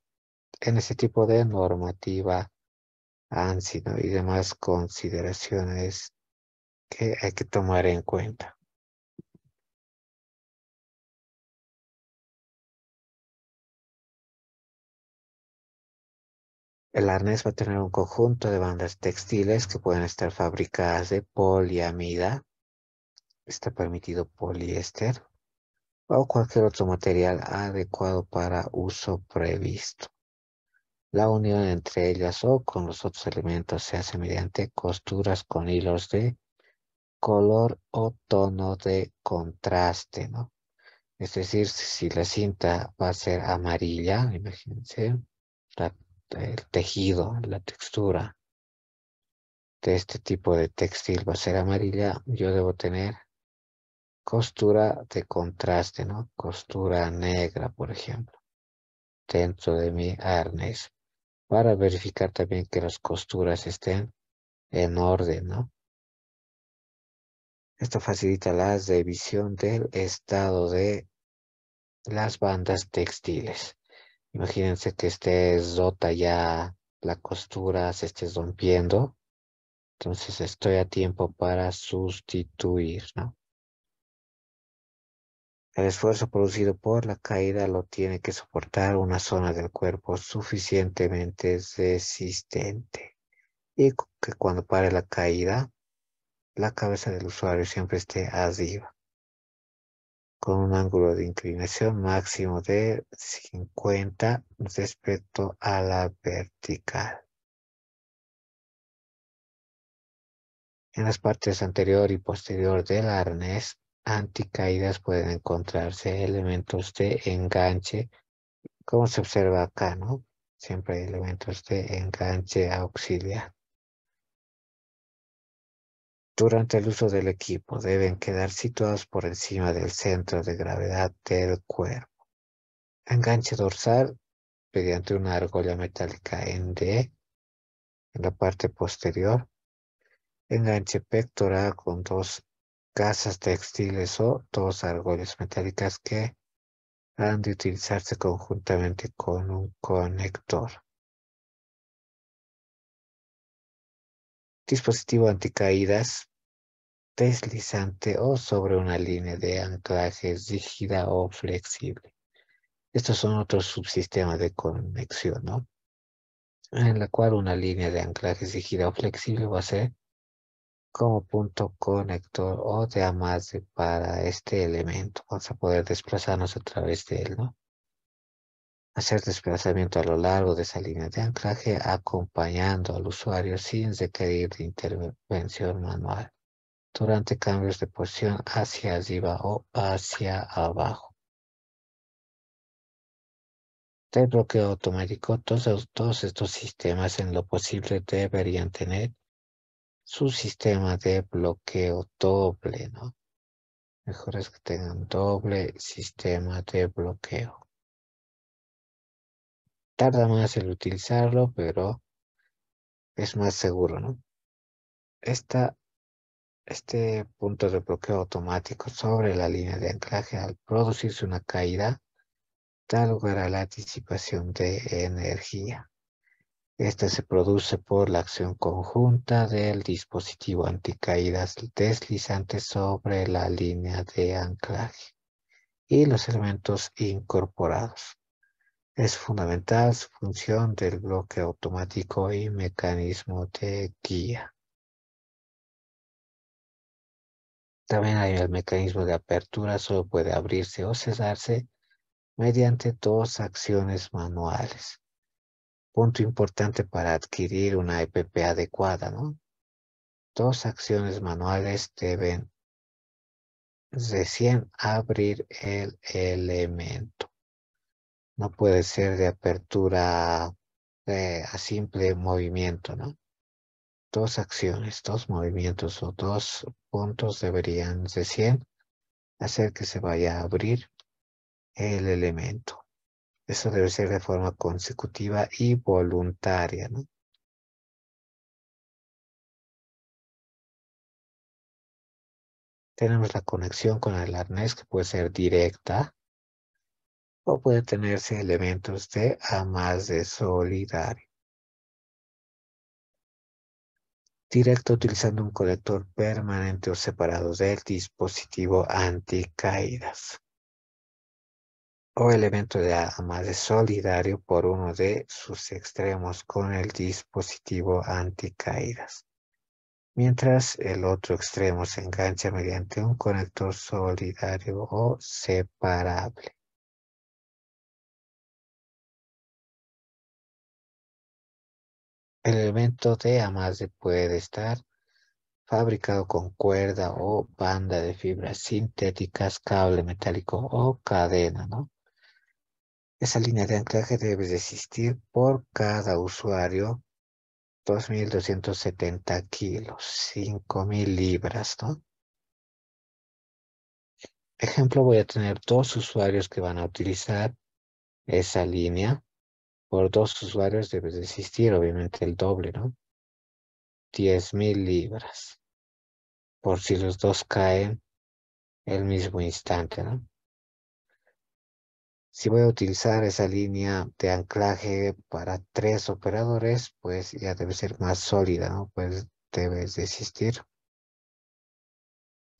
en ese tipo de normativa ANSI, ¿no? Y demás consideraciones que hay que tomar en cuenta. El arnés va a tener un conjunto de bandas textiles que pueden estar fabricadas de poliamida, está permitido poliéster o cualquier otro material adecuado para uso previsto. La unión entre ellas o con los otros elementos se hace mediante costuras con hilos de color o tono de contraste, ¿no? Es decir, si la cinta va a ser amarilla, imagínense, la- el tejido, la textura de este tipo de textil va a ser amarilla, yo debo tener costura de contraste, ¿no? Costura negra, por ejemplo, dentro de mi arnés, para verificar también que las costuras estén en orden, ¿no? Esto facilita la revisión del estado de las bandas textiles. Imagínense que esté rota ya la costura, se esté rompiendo, entonces estoy a tiempo para sustituir, ¿no? El esfuerzo producido por la caída lo tiene que soportar una zona del cuerpo suficientemente resistente y que cuando pare la caída, la cabeza del usuario siempre esté arriba, con un ángulo de inclinación máximo de 50 respecto a la vertical. En las partes anterior y posterior del arnés anticaídas pueden encontrarse elementos de enganche, como se observa acá, ¿no? Siempre hay elementos de enganche auxiliar. Durante el uso del equipo deben quedar situados por encima del centro de gravedad del cuerpo. Enganche dorsal mediante una argolla metálica en D en la parte posterior. Enganche pectoral con dos gasas textiles o dos argollas metálicas que han de utilizarse conjuntamente con un conector. Dispositivo anticaídas deslizante o sobre una línea de anclaje rígida o flexible. Estos son otros subsistemas de conexión, ¿no? En la cual una línea de anclaje rígida o flexible va a ser como punto conector o de amarre para este elemento. Vamos a poder desplazarnos a través de él, ¿no? Hacer desplazamiento a lo largo de esa línea de anclaje acompañando al usuario sin requerir de intervención manual durante cambios de posición hacia arriba o hacia abajo. De bloqueo automático, todos estos sistemas en lo posible deberían tener su sistema de bloqueo doble, ¿no? Mejor es que tengan doble sistema de bloqueo. Tarda más el utilizarlo, pero es más seguro, ¿no? Este punto de bloqueo automático sobre la línea de anclaje al producirse una caída da lugar a la disipación de energía. Esta se produce por la acción conjunta del dispositivo anticaídas deslizante sobre la línea de anclaje y los elementos incorporados. Es fundamental su función del bloque automático y mecanismo de guía. También hay el mecanismo de apertura, solo puede abrirse o cerrarse mediante dos acciones manuales. Punto importante para adquirir una EPP adecuada, ¿no? Dos acciones manuales deben recién abrir el elemento. No puede ser de apertura a simple movimiento, ¿no? Dos acciones, dos movimientos o dos puntos deberían recién hacer que se vaya a abrir el elemento. Eso debe ser de forma consecutiva y voluntaria, ¿no? Tenemos la conexión con el arnés que puede ser directa o puede tenerse elementos de amarre solidario. Directo utilizando un conector permanente o separado del dispositivo anticaídas. O elemento de amarre solidario por uno de sus extremos con el dispositivo anticaídas, mientras el otro extremo se engancha mediante un conector solidario o separable. El elemento de amarre puede estar fabricado con cuerda o banda de fibras sintéticas, cable metálico o cadena, ¿no? Esa línea de anclaje debe de existir por cada usuario, 2.270 kilos, 5.000 libras, ¿no? Ejemplo, voy a tener dos usuarios que van a utilizar esa línea. Por dos usuarios debe de existir, obviamente, el doble, ¿no? 10.000 libras, por si los dos caen el mismo instante, ¿no? Si voy a utilizar esa línea de anclaje para tres operadores, pues ya debe ser más sólida, ¿no? Pues debe de existir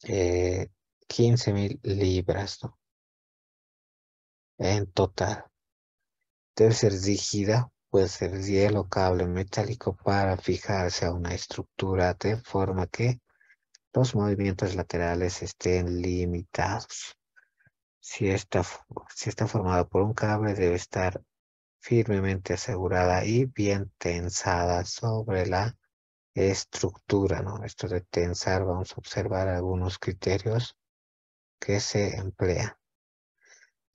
15.000 libras, ¿no? En total. Debe ser rígida, puede ser hielo o cable metálico para fijarse a una estructura de forma que los movimientos laterales estén limitados. Si está formada por un cable, debe estar firmemente asegurada y bien tensada sobre la estructura, ¿no? Esto de tensar, vamos a observar algunos criterios que se emplea.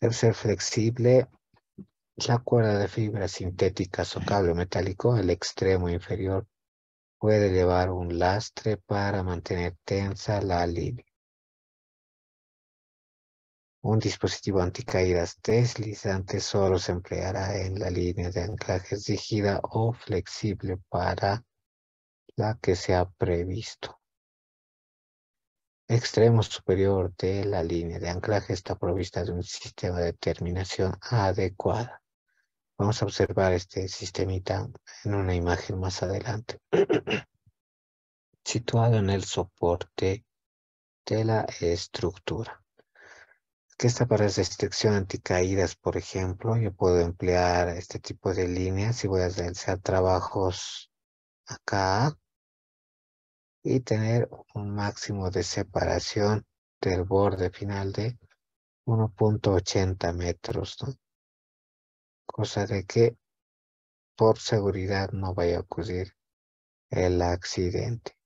Debe ser flexible. La cuerda de fibra sintéticas o cable metálico, el extremo inferior, puede llevar un lastre para mantener tensa la línea. Un dispositivo anticaídas deslizante solo se empleará en la línea de anclaje rígida o flexible para la que se ha previsto. Extremo superior de la línea de anclaje está provista de un sistema de terminación adecuada. Vamos a observar este sistemita en una imagen más adelante. Situado en el soporte de la estructura. Que esta para restricción anticaídas, por ejemplo, yo puedo emplear este tipo de líneas si voy a realizar trabajos acá y tener un máximo de separación del borde final de 1,80 metros, ¿no? Cosa de que por seguridad no vaya a ocurrir el accidente.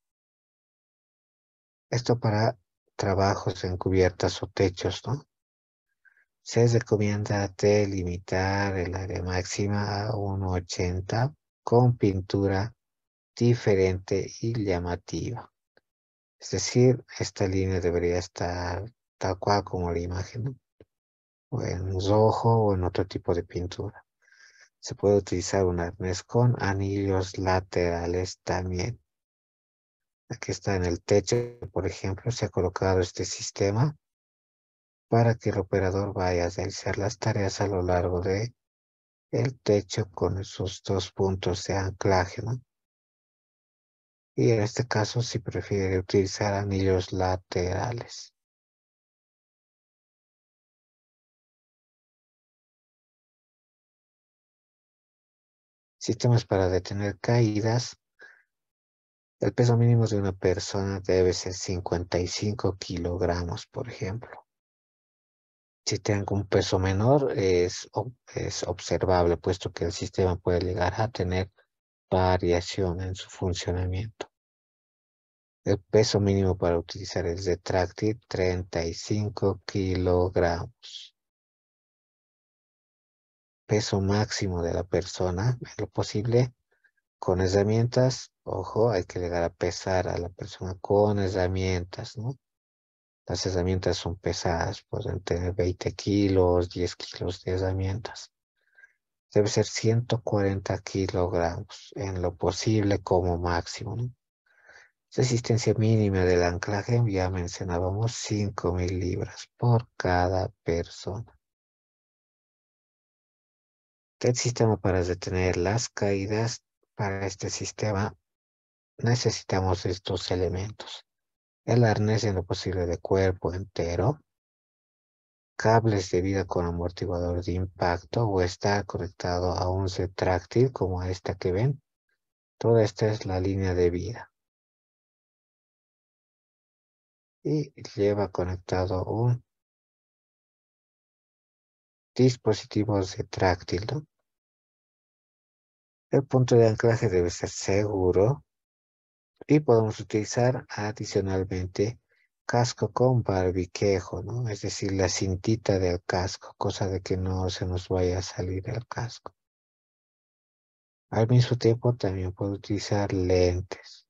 Esto para trabajos en cubiertas o techos, ¿no? Se recomienda delimitar el área máxima a 1,80 con pintura diferente y llamativa. Es decir, esta línea debería estar tal cual como la imagen, ¿no? O en rojo o en otro tipo de pintura. Se puede utilizar un arnés con anillos laterales también. Aquí está en el techo, por ejemplo, se ha colocado este sistema para que el operador vaya a realizar las tareas a lo largo de el techo con esos dos puntos de anclaje, ¿no? Y en este caso, si prefiere utilizar anillos laterales. Sistemas para detener caídas. El peso mínimo de una persona debe ser 55 kilogramos, por ejemplo. Si tengo un peso menor, es observable, puesto que el sistema puede llegar a tener variación en su funcionamiento. El peso mínimo para utilizar el retráctil, 35 kilogramos. Peso máximo de la persona, en lo posible, con herramientas. Ojo, hay que llegar a pesar a la persona con herramientas, ¿no? Las herramientas son pesadas, pueden tener 20 kilos, 10 kilos de herramientas. Debe ser 140 kilogramos, en lo posible como máximo, ¿no? Resistencia mínima del anclaje, ya mencionábamos 5.000 libras por cada persona. El sistema para detener las caídas, para este sistema necesitamos estos elementos. El arnés en lo posible de cuerpo entero, cables de vida con amortiguador de impacto o estar conectado a un retráctil como esta que ven. Toda esta es la línea de vida. Y lleva conectado un dispositivo retráctil, ¿no? El punto de anclaje debe ser seguro y podemos utilizar adicionalmente casco con barbiquejo, ¿no? Es decir, la cintita del casco, cosa de que no se nos vaya a salir el casco. Al mismo tiempo también puedo utilizar lentes.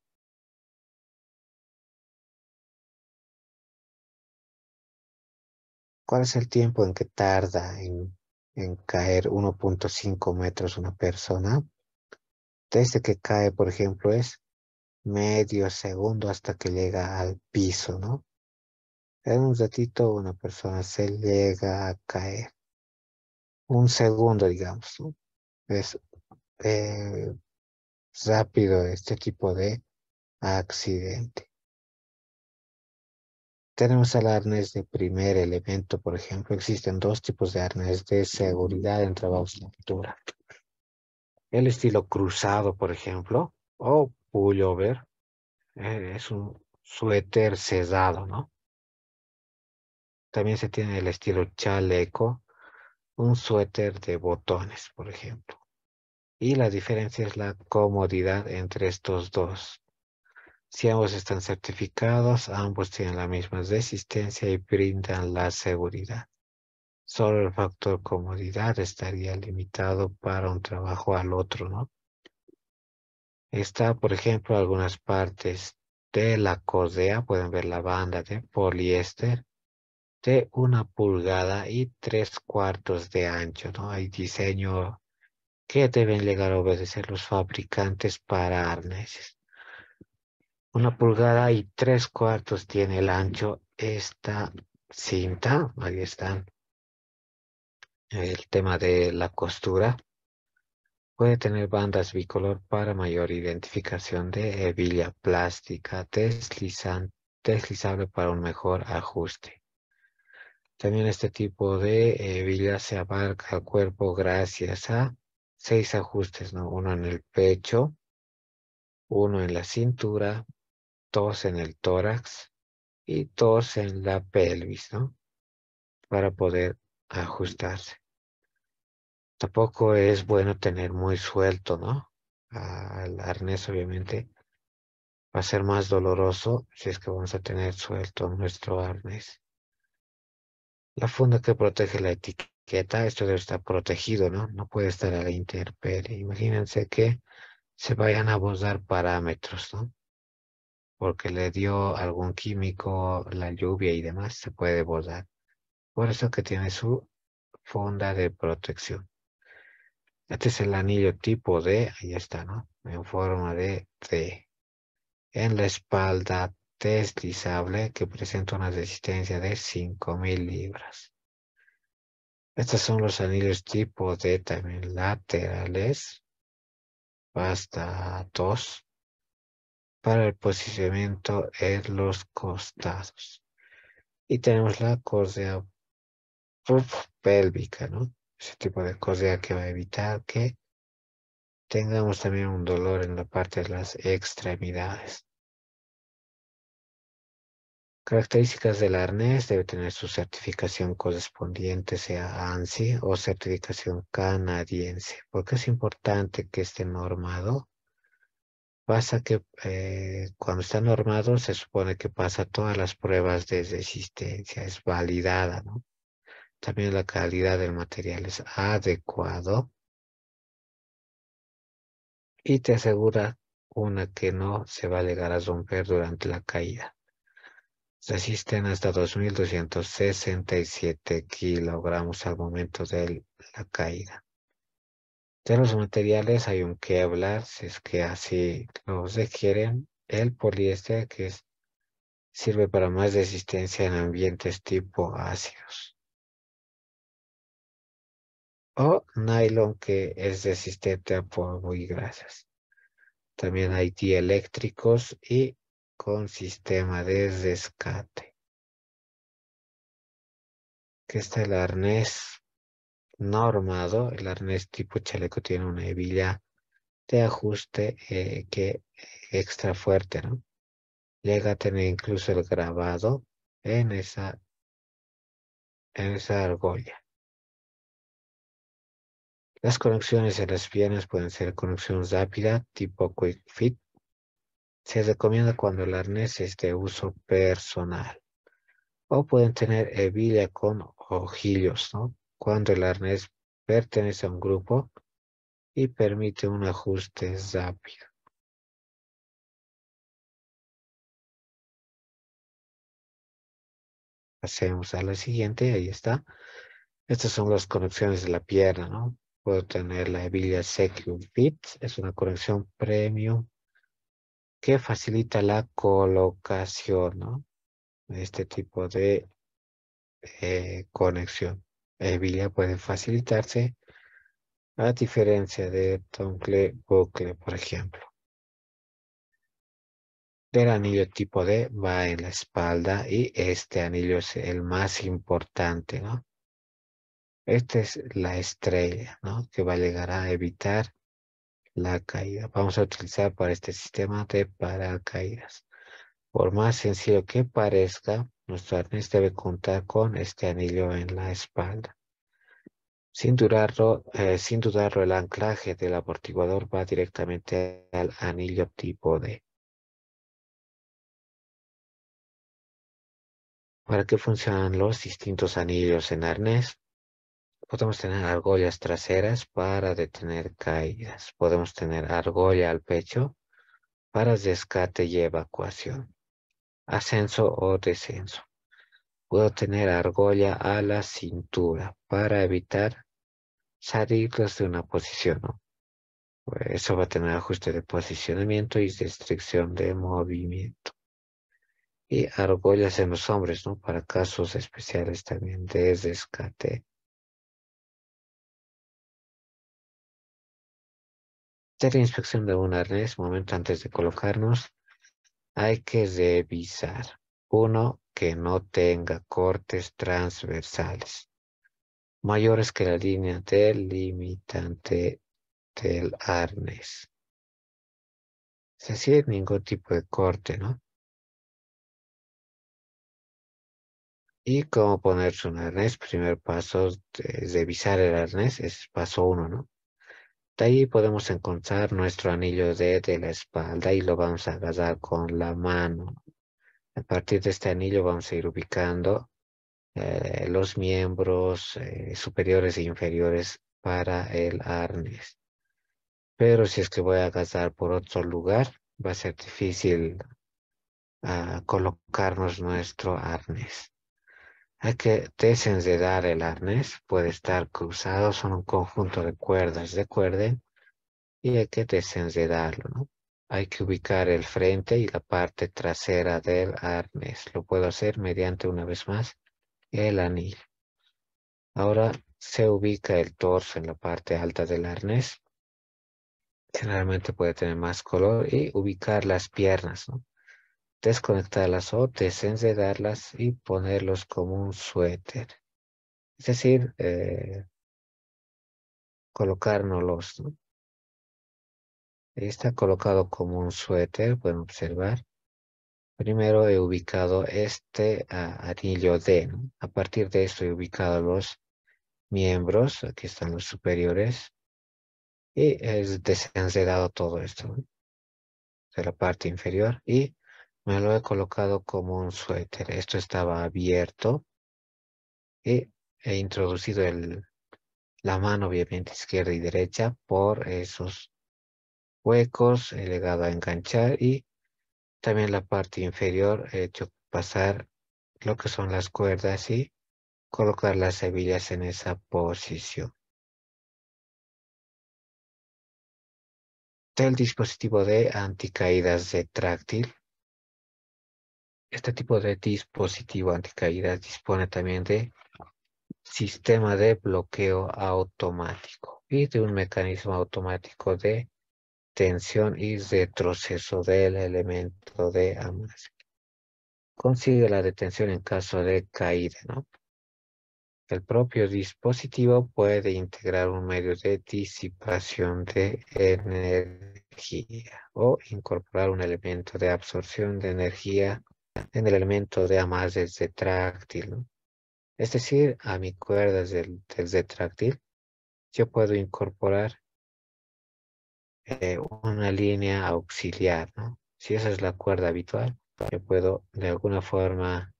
¿Cuál es el tiempo en que tarda en caer 1,5 metros una persona? Desde que cae, por ejemplo, es medio segundo hasta que llega al piso, ¿no? En un ratito una persona se llega a caer. Un segundo, digamos, ¿no? Es eh, rápido este tipo de accidente. Tenemos el arnés de primer elemento, por ejemplo. Existen dos tipos de arnés de seguridad en trabajos de altura. El estilo cruzado, por ejemplo, o pullover, es un suéter cerrado, ¿no? También se tiene el estilo chaleco, un suéter de botones, por ejemplo. Y la diferencia es la comodidad entre estos dos. Si ambos están certificados, ambos tienen la misma resistencia y brindan la seguridad. Solo el factor comodidad estaría limitado para un trabajo al otro, ¿no? Está, por ejemplo, algunas partes de la cordea, pueden ver la banda de poliéster de 1 pulgada y 3/4 de ancho, ¿no? Hay diseño que deben llegar a obedecer los fabricantes para arneses. 1 pulgada y 3/4 tiene el ancho esta cinta. Ahí está el tema de la costura. Puede tener bandas bicolor para mayor identificación de hebilla plástica deslizable para un mejor ajuste. También este tipo de hebilla se abarca el cuerpo gracias a 6 ajustes, ¿no? Uno en el pecho, uno en la cintura, dos en el tórax y dos en la pelvis, ¿no? Para poder ajustarse. Tampoco es bueno tener muy suelto, ¿no? El arnés obviamente va a ser más doloroso si es que vamos a tener suelto nuestro arnés. La funda que protege la etiqueta, esto debe estar protegido, ¿no? No puede estar a la intemperie. Imagínense que se vayan a bordar parámetros, ¿no? Porque le dio algún químico, la lluvia y demás, se puede bordar. Por eso que tiene su funda de protección. Este es el anillo tipo D, ahí está, ¿no? En forma de D. En la espalda deslizable que presenta una resistencia de 5.000 libras. Estos son los anillos tipo D también laterales, hasta 2, para el posicionamiento en los costados. Y tenemos la córrea pélvica, ¿no? Ese tipo de córrea que va a evitar que tengamos también un dolor en la parte de las extremidades. Características del arnés: debe tener su certificación correspondiente, sea ANSI o certificación canadiense. ¿Por qué es importante que esté normado? Pasa que cuando está normado se supone que pasa todas las pruebas de resistencia, es validada, ¿no? También la calidad del material es adecuado y te asegura una que no se va a llegar a romper durante la caída. Resisten hasta 2.267 kilogramos al momento de la caída. De los materiales hay un Kevlar, si es que así lo requieren. El poliéster, sirve para más resistencia en ambientes tipo ácidos. O nylon, que es resistente a polvo y grasas. También hay dieléctricos y con sistema de rescate. Que está el arnés normado. El arnés tipo chaleco tiene una hebilla de ajuste que extra fuerte, ¿no? Llega a tener incluso el grabado en esa argolla. Las conexiones en las piernas pueden ser conexión rápida, tipo Quick Fit. Se recomienda cuando el arnés es de uso personal. O pueden tener hebilla con ojillos, ¿no? Cuando el arnés pertenece a un grupo y permite un ajuste rápido. Pasemos a la siguiente, ahí está. Estas son las conexiones de la pierna, ¿no? Puedo tener la hebilla Secure Fit, es una conexión premium que facilita la colocación, ¿no? Este tipo de conexión. Hebilla puede facilitarse a diferencia de dongle bucle, por ejemplo. El anillo tipo D va en la espalda y este anillo es el más importante, ¿no? Esta es la estrella, ¿no? Que va a llegar a evitar la caída. Vamos a utilizar para este sistema de paracaídas. Por más sencillo que parezca, nuestro arnés debe contar con este anillo en la espalda. Sin dudarlo, el anclaje del amortiguador va directamente al anillo tipo D. ¿Para qué funcionan los distintos anillos en arnés? Podemos tener argollas traseras para detener caídas. Podemos tener argolla al pecho para rescate y evacuación, ascenso o descenso. Puedo tener argolla a la cintura para evitar salirlos de una posición, ¿no? Pues eso va a tener ajuste de posicionamiento y restricción de movimiento. Y argollas en los hombres, ¿no? Para casos especiales también de rescate. De la inspección de un arnés, momento antes de colocarnos, hay que revisar. Uno, que no tenga cortes transversales mayores que la línea delimitante del arnés. Es decir, ningún tipo de corte, ¿no? Y cómo ponerse un arnés. Primer paso de revisar el arnés es paso uno, ¿no? De ahí podemos encontrar nuestro anillo de la espalda y lo vamos a agarrar con la mano. A partir de este anillo vamos a ir ubicando los miembros superiores e inferiores para el arnés. Pero si es que voy a agarrar por otro lugar, va a ser difícil colocarnos nuestro arnés. Hay que desenredar el arnés, puede estar cruzado, son un conjunto de cuerdas, recuerden, y hay que desenredarlo, ¿no? Hay que ubicar el frente y la parte trasera del arnés. Lo puedo hacer mediante, una vez más, el anillo. Ahora se ubica el torso en la parte alta del arnés. Generalmente puede tener más color y ubicar las piernas, ¿no? Desconectarlas o desenredarlas y ponerlos como un suéter. Es decir, colocárnoslos, ¿no? Está colocado como un suéter, pueden observar. Primero he ubicado este anillo D, ¿no? A partir de esto he ubicado los miembros, aquí están los superiores, y he desenredado todo esto, ¿no? De la parte inferior y me lo he colocado como un suéter. Esto estaba abierto y he introducido la mano, obviamente, izquierda y derecha por esos huecos. He llegado a enganchar y también la parte inferior he hecho pasar lo que son las cuerdas y colocar las hebillas en esa posición. Del dispositivo de anticaídas retráctil. Este tipo de dispositivo anticaídas dispone también de sistema de bloqueo automático y de un mecanismo automático de tensión y retroceso del elemento de amarre. Consigue la detención en caso de caída, ¿no? El propio dispositivo puede integrar un medio de disipación de energía o incorporar un elemento de absorción de energía en el elemento de amarre retráctil, ¿no? Es decir, a mi cuerda del retráctil, yo puedo incorporar una línea auxiliar, ¿no? Si esa es la cuerda habitual, yo puedo de alguna forma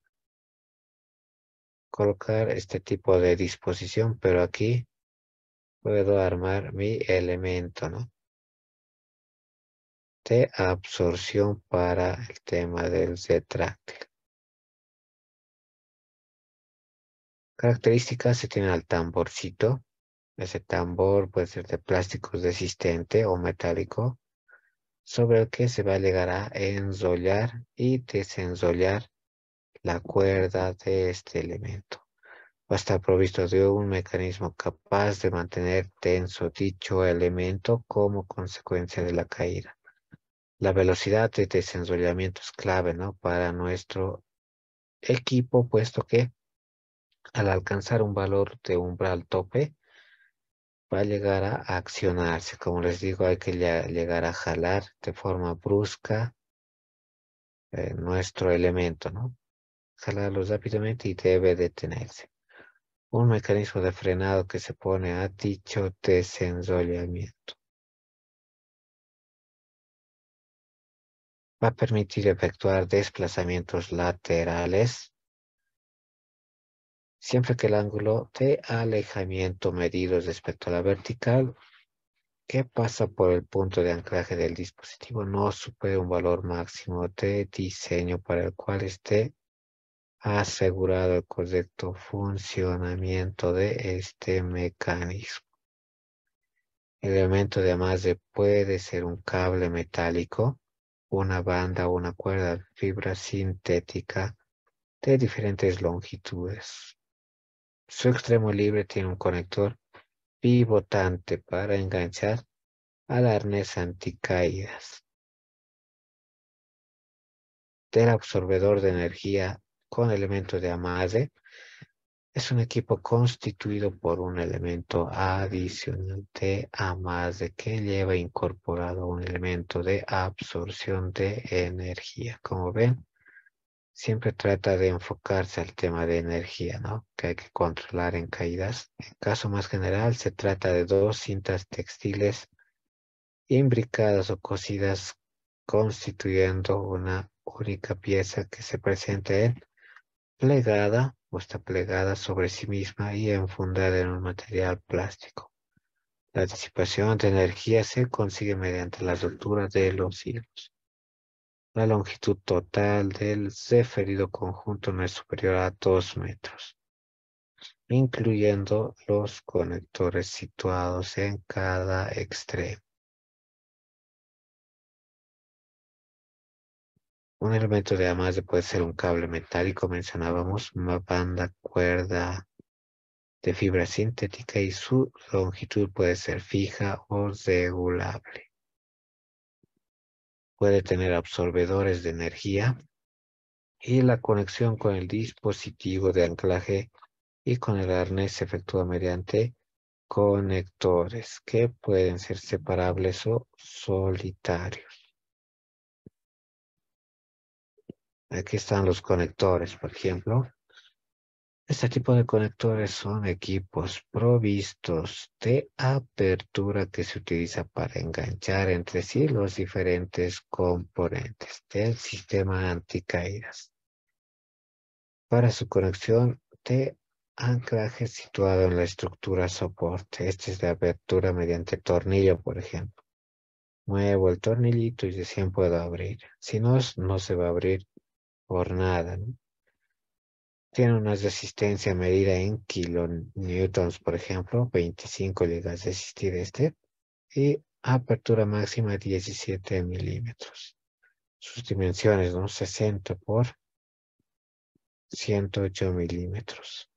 colocar este tipo de disposición, pero aquí puedo armar mi elemento, ¿no? De absorción para el tema del retráctil. Características: se tiene al tamborcito. Ese tambor puede ser de plástico resistente o metálico, sobre el que se va a llegar a enrollar y desenrollar la cuerda de este elemento. Va a estar provisto de un mecanismo capaz de mantener tenso dicho elemento como consecuencia de la caída. La velocidad de desenrollamiento es clave, ¿no? Para nuestro equipo, puesto que al alcanzar un valor de umbral tope, va a llegar a accionarse. Como les digo, hay que llegar a jalar de forma brusca nuestro elemento, ¿no? Jalarlo rápidamente y debe detenerse. Un mecanismo de frenado que se pone a dicho desenrollamiento. Va a permitir efectuar desplazamientos laterales Siempre que el ángulo de alejamiento medido respecto a la vertical que pasa por el punto de anclaje del dispositivo no supere un valor máximo de diseño para el cual esté asegurado el correcto funcionamiento de este mecanismo. El elemento de amarre puede ser un cable metálico, una banda o una cuerda de fibra sintética de diferentes longitudes. Su extremo libre tiene un conector pivotante para enganchar al arnés anticaídas. Del absorbedor de energía con elemento de amarre es un equipo constituido por un elemento adicional de amarre que lleva incorporado un elemento de absorción de energía. Como ven, siempre trata de enfocarse al tema de energía, ¿no? Que hay que controlar en caídas. En caso más general, se trata de dos cintas textiles imbricadas o cosidas constituyendo una única pieza que se presenta en plegada o está plegada sobre sí misma y enfundada en un material plástico. La disipación de energía se consigue mediante la ruptura de los hilos. La longitud total del referido conjunto no es superior a 2 metros, incluyendo los conectores situados en cada extremo. Un elemento de amarre puede ser un cable metálico, mencionábamos, una banda, cuerda de fibra sintética y su longitud puede ser fija o regulable. Puede tener absorbedores de energía y la conexión con el dispositivo de anclaje y con el arnés se efectúa mediante conectores que pueden ser separables o solitarios. Aquí están los conectores, por ejemplo. Este tipo de conectores son equipos provistos de apertura que se utiliza para enganchar entre sí los diferentes componentes del sistema anticaídas. Para su conexión de anclaje situado en la estructura soporte. Este es de apertura mediante tornillo, por ejemplo. Muevo el tornillito y recién puedo abrir. Si no, no se va a abrir por nada, ¿no? Tiene una resistencia medida en kilonewtons, por ejemplo, 25 llega a resistir este, y apertura máxima 17 milímetros. Sus dimensiones, ¿no? 60 por 108 milímetros.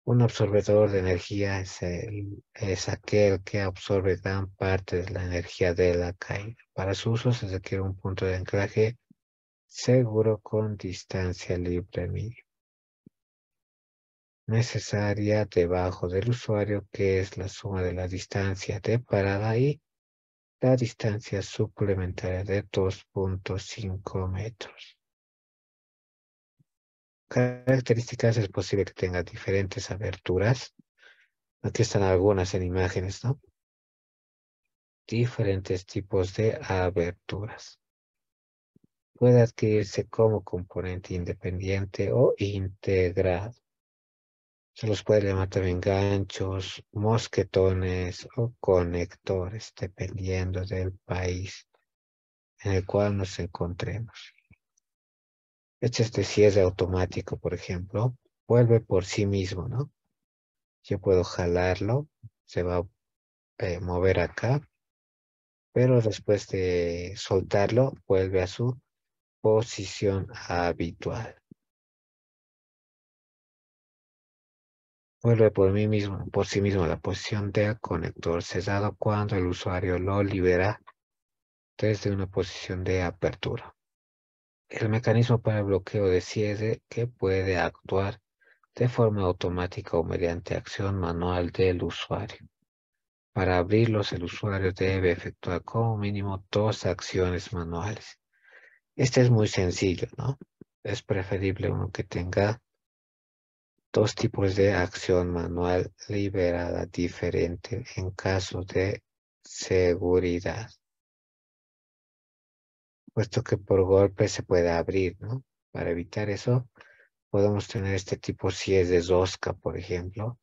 Un absorbedor de energía es aquel que absorbe gran parte de la energía de la caída. Para su uso se requiere un punto de anclaje seguro con distancia libre mínima necesaria debajo del usuario, que es la suma de la distancia de parada y la distancia suplementaria de 2.5 metros. Características: es posible que tenga diferentes aberturas. Aquí están algunas en imágenes, ¿no? Diferentes tipos de aberturas. Puede adquirirse como componente independiente o integrado. Se los puede llamar también ganchos, mosquetones o conectores, dependiendo del país en el cual nos encontremos. Este cierre automático, por ejemplo, vuelve por sí mismo, ¿no? Yo puedo jalarlo, se va a mover acá, pero después de soltarlo, vuelve a su posición habitual. Vuelve por sí mismo a la posición del conector cerrado cuando el usuario lo libera desde una posición de apertura. El mecanismo para el bloqueo de cierre que puede actuar de forma automática o mediante acción manual del usuario. Para abrirlos, el usuario debe efectuar como mínimo 2 acciones manuales. Este es muy sencillo, ¿no? Es preferible uno que tenga 2 tipos de acción manual liberada diferente en caso de seguridad, puesto que por golpe se puede abrir, ¿no? Para evitar eso, podemos tener este tipo si es de rosca, por ejemplo,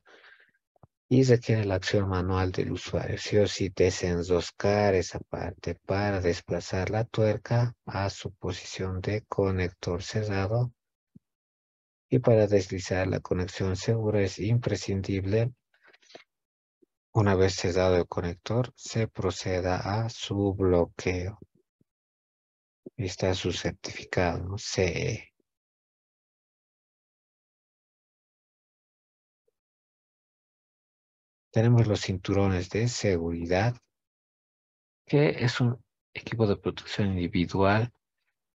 y requiere la acción manual del usuario. Sí o sí desenroscar esa parte para desplazar la tuerca a su posición de conector cerrado. Y para deslizar la conexión segura es imprescindible, una vez cerrado el conector, se proceda a su bloqueo. Está su certificado, ¿no? CE. Tenemos los cinturones de seguridad, que es un equipo de protección individual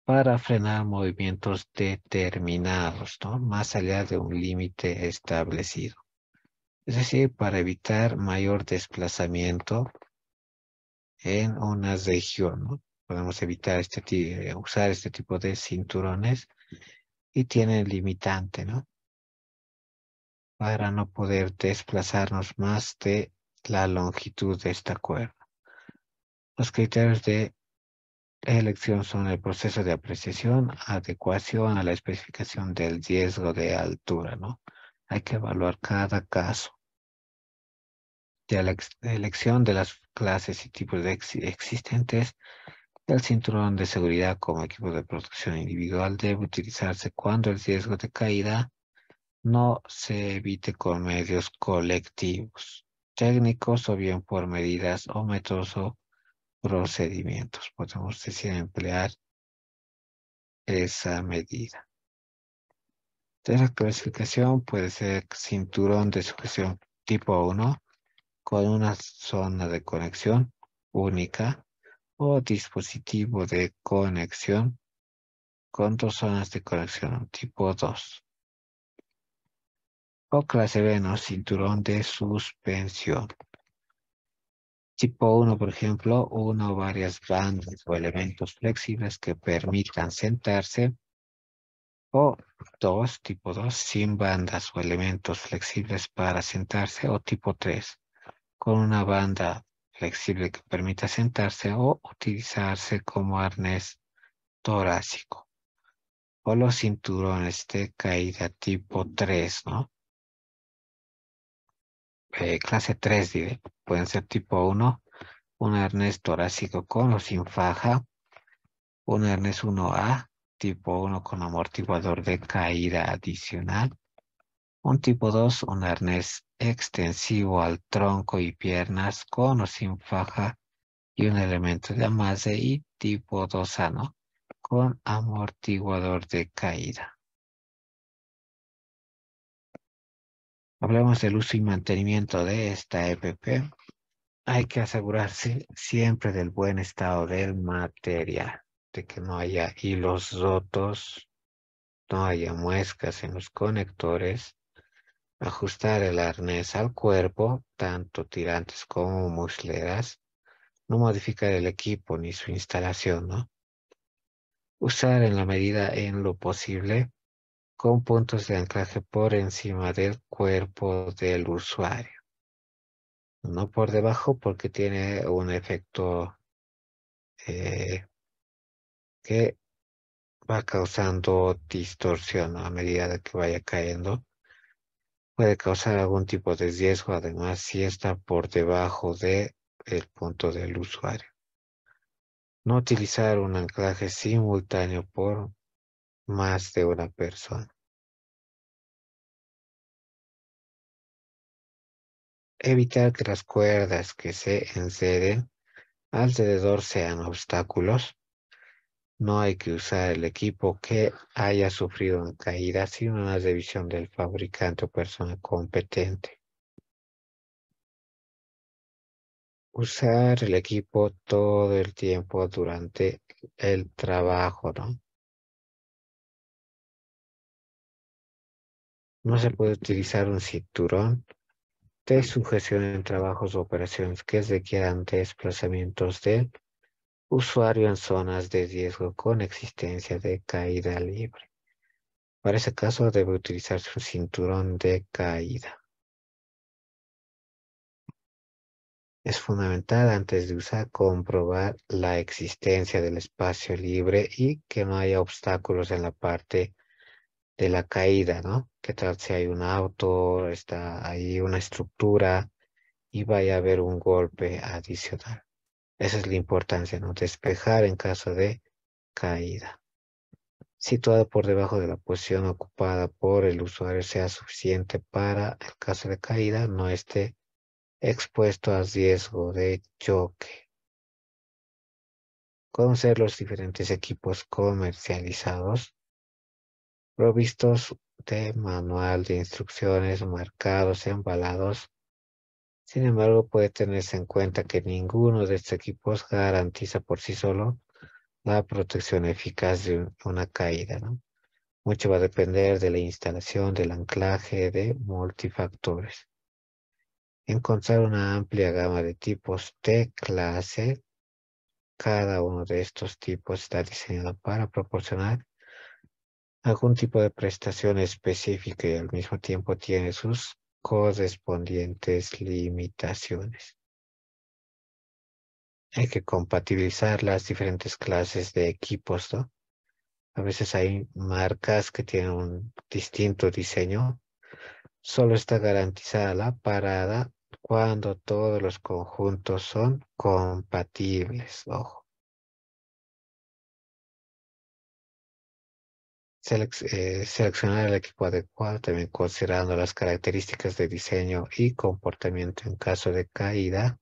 para frenar movimientos determinados, ¿no? Más allá de un límite establecido. Es decir, para evitar mayor desplazamiento en una región, ¿no? Podemos evitar usar este tipo de cinturones y tienen limitante, ¿no? Para no poder desplazarnos más de la longitud de esta cuerda. Los criterios de elección son el proceso de apreciación, adecuación a la especificación del riesgo de altura, ¿no? Hay que evaluar cada caso. De la elección de las clases y tipos de existentes, el cinturón de seguridad como equipo de protección individual debe utilizarse cuando el riesgo de caída no se evite con medios colectivos, técnicos o bien por medidas o métodos o procedimientos. Podemos decir emplear esa medida. De la clasificación puede ser cinturón de sujeción tipo 1 con una zona de conexión única o dispositivo de conexión con dos zonas de conexión tipo 2. O clase B, ¿no? Cinturón de suspensión. Tipo 1, por ejemplo, una o varias bandas o elementos flexibles que permitan sentarse. O 2, tipo 2, sin bandas o elementos flexibles para sentarse. O tipo 3, con una banda flexible que permita sentarse o utilizarse como arnés torácico. O los cinturones de caída tipo 3, ¿no? Clase 3, diré. Pueden ser tipo 1, un arnés torácico con o sin faja, un arnés 1A, tipo 1 con amortiguador de caída adicional, un tipo 2, un arnés extensivo al tronco y piernas con o sin faja y un elemento de amarre, y tipo 2A, ¿no? Con amortiguador de caída. Hablemos del uso y mantenimiento de esta EPP. Hay que asegurarse siempre del buen estado del material, de que no haya hilos rotos, no haya muescas en los conectores, ajustar el arnés al cuerpo, tanto tirantes como musleras, no modificar el equipo ni su instalación, ¿no? Usar en la medida en lo posible con puntos de anclaje por encima del cuerpo del usuario, no por debajo porque tiene un efecto eh, que va causando distorsión a medida de que vaya cayendo. Puede causar algún tipo de riesgo, además, si está por debajo de el punto del usuario. No utilizar un anclaje simultáneo por más de una persona. Evitar que las cuerdas que se enceden alrededor sean obstáculos. No hay que usar el equipo que haya sufrido una caída sin una revisión del fabricante o persona competente. Usar el equipo todo el tiempo durante el trabajo, ¿no? No se puede utilizar un cinturón de sujeción en trabajos o operaciones que requieran desplazamientos del usuario en zonas de riesgo con existencia de caída libre. Para ese caso debe utilizarse un cinturón de caída. Es fundamental antes de usar comprobar la existencia del espacio libre y que no haya obstáculos en la parte de la caída, ¿no? ¿Qué tal si hay un auto, está ahí una estructura y vaya a haber un golpe adicional? Esa es la importancia, ¿no? Despejar en caso de caída. Situado por debajo de la posición ocupada por el usuario sea suficiente para el caso de caída, no esté expuesto a riesgo de choque. Conocer los diferentes equipos comercializados provistos de manual de instrucciones marcados, embalados. Sin embargo, puede tenerse en cuenta que ninguno de estos equipos garantiza por sí solo la protección eficaz de una caída, ¿no? Mucho va a depender de la instalación del anclaje de multifactores. Encontrar una amplia gama de tipos de clase. Cada uno de estos tipos está diseñado para proporcionar algún tipo de prestación específica y al mismo tiempo tiene sus correspondientes limitaciones. Hay que compatibilizar las diferentes clases de equipos, ¿no? A veces hay marcas que tienen un distinto diseño. Solo está garantizada la parada cuando todos los conjuntos son compatibles. Ojo. Seleccionar el equipo adecuado, también considerando las características de diseño y comportamiento en caso de caída,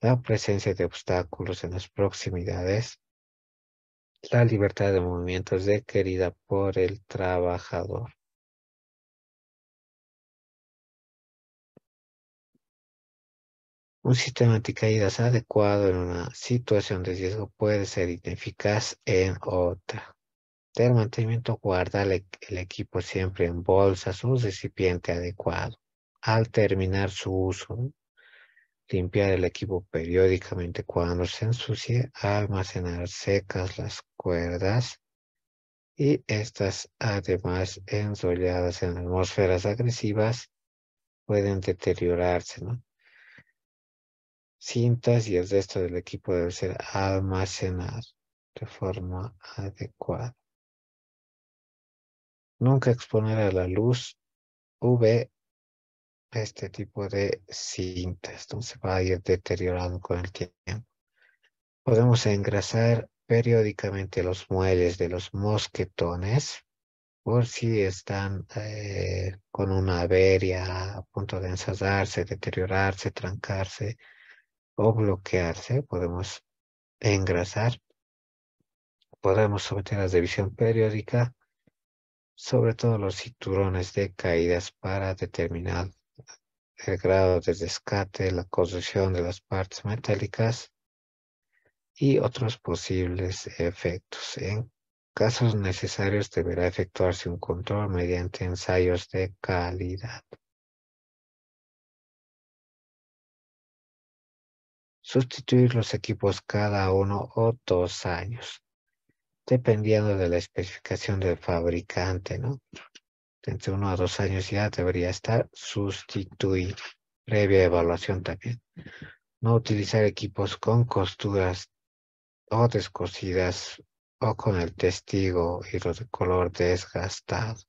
la presencia de obstáculos en las proximidades, la libertad de movimiento requerida por el trabajador. Un sistema anticaídas adecuado en una situación de riesgo puede ser ineficaz en otra. El mantenimiento guarda el equipo siempre en bolsas o recipiente adecuado. Al terminar su uso, ¿no? Limpiar el equipo periódicamente cuando se ensucie, almacenar secas las cuerdas y estas además enrolladas en atmósferas agresivas pueden deteriorarse, ¿no? Cintas y el resto del equipo debe ser almacenado de forma adecuada. Nunca exponer a la luz UV este tipo de cintas, entonces va a ir deteriorando con el tiempo. Podemos engrasar periódicamente los muelles de los mosquetones por si están con una avería a punto de ensayarse, deteriorarse, trancarse o bloquearse. Podemos engrasar. Podemos someter a revisión periódica, sobre todo los cinturones de caídas para determinar el grado de rescate, la corrosión de las partes metálicas y otros posibles efectos. En casos necesarios deberá efectuarse un control mediante ensayos de calidad. Sustituir los equipos cada 1 o 2 años, dependiendo de la especificación del fabricante, ¿no? Entre 1 a 2 años ya debería estar sustituido. Previa evaluación también. No utilizar equipos con costuras o descosidas o con el testigo y los de color desgastado.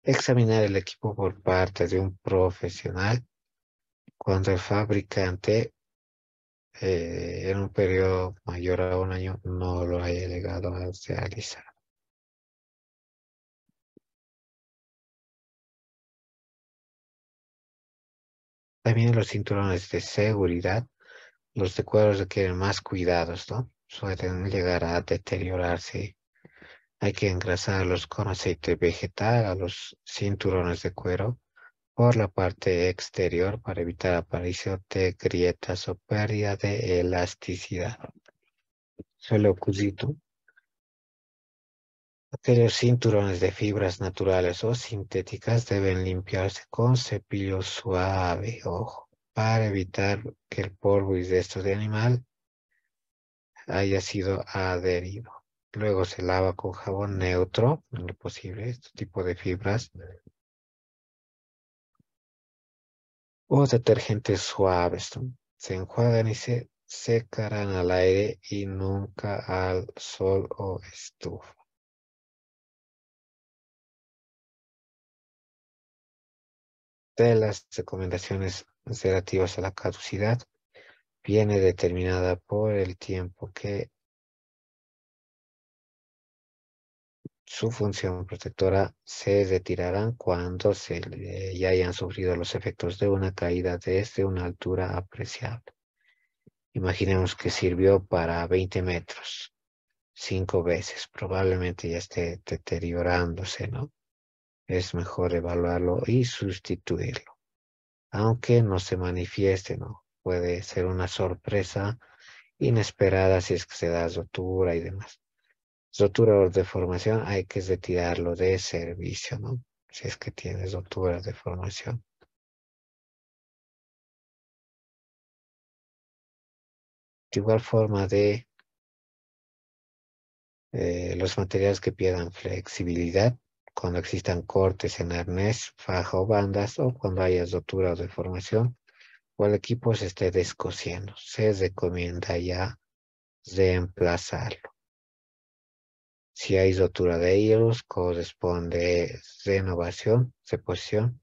Examinar el equipo por parte de un profesional cuando el fabricante en un periodo mayor a 1 año no lo haya llegado a realizar. También los cinturones de seguridad, los de cuero requieren más cuidados, ¿no? Suelen llegar a deteriorarse. Hay que engrasarlos con aceite vegetal a los cinturones de cuero por la parte exterior para evitar aparición de grietas o pérdida de elasticidad. Suele ocurrir, ¿no? Aquellos cinturones de fibras naturales o sintéticas deben limpiarse con cepillo suave, ojo, para evitar que el polvo y restos de animal haya sido adherido. Luego se lava con jabón neutro, en lo posible, este tipo de fibras, o detergentes suaves, ¿no? Se enjuagan y se secarán al aire y nunca al sol o estufa. De las recomendaciones relativas a la caducidad, viene determinada por el tiempo que su función protectora se retirarán cuando ya hayan sufrido los efectos de una caída desde una altura apreciable. Imaginemos que sirvió para 20 metros, 5 veces, probablemente ya esté deteriorándose, ¿no? Es mejor evaluarlo y sustituirlo, aunque no se manifieste, ¿no? Puede ser una sorpresa inesperada si es que se da rotura y demás. Rotura o deformación hay que retirarlo de servicio, ¿no? Si es que tienes rotura o deformación. De igual forma de los materiales que pierdan flexibilidad, cuando existan cortes en arnés, faja o bandas, o cuando haya rotura o deformación, o el equipo se esté descosiendo, se recomienda ya reemplazarlo. Si hay rotura de hilos, corresponde renovación, reposición.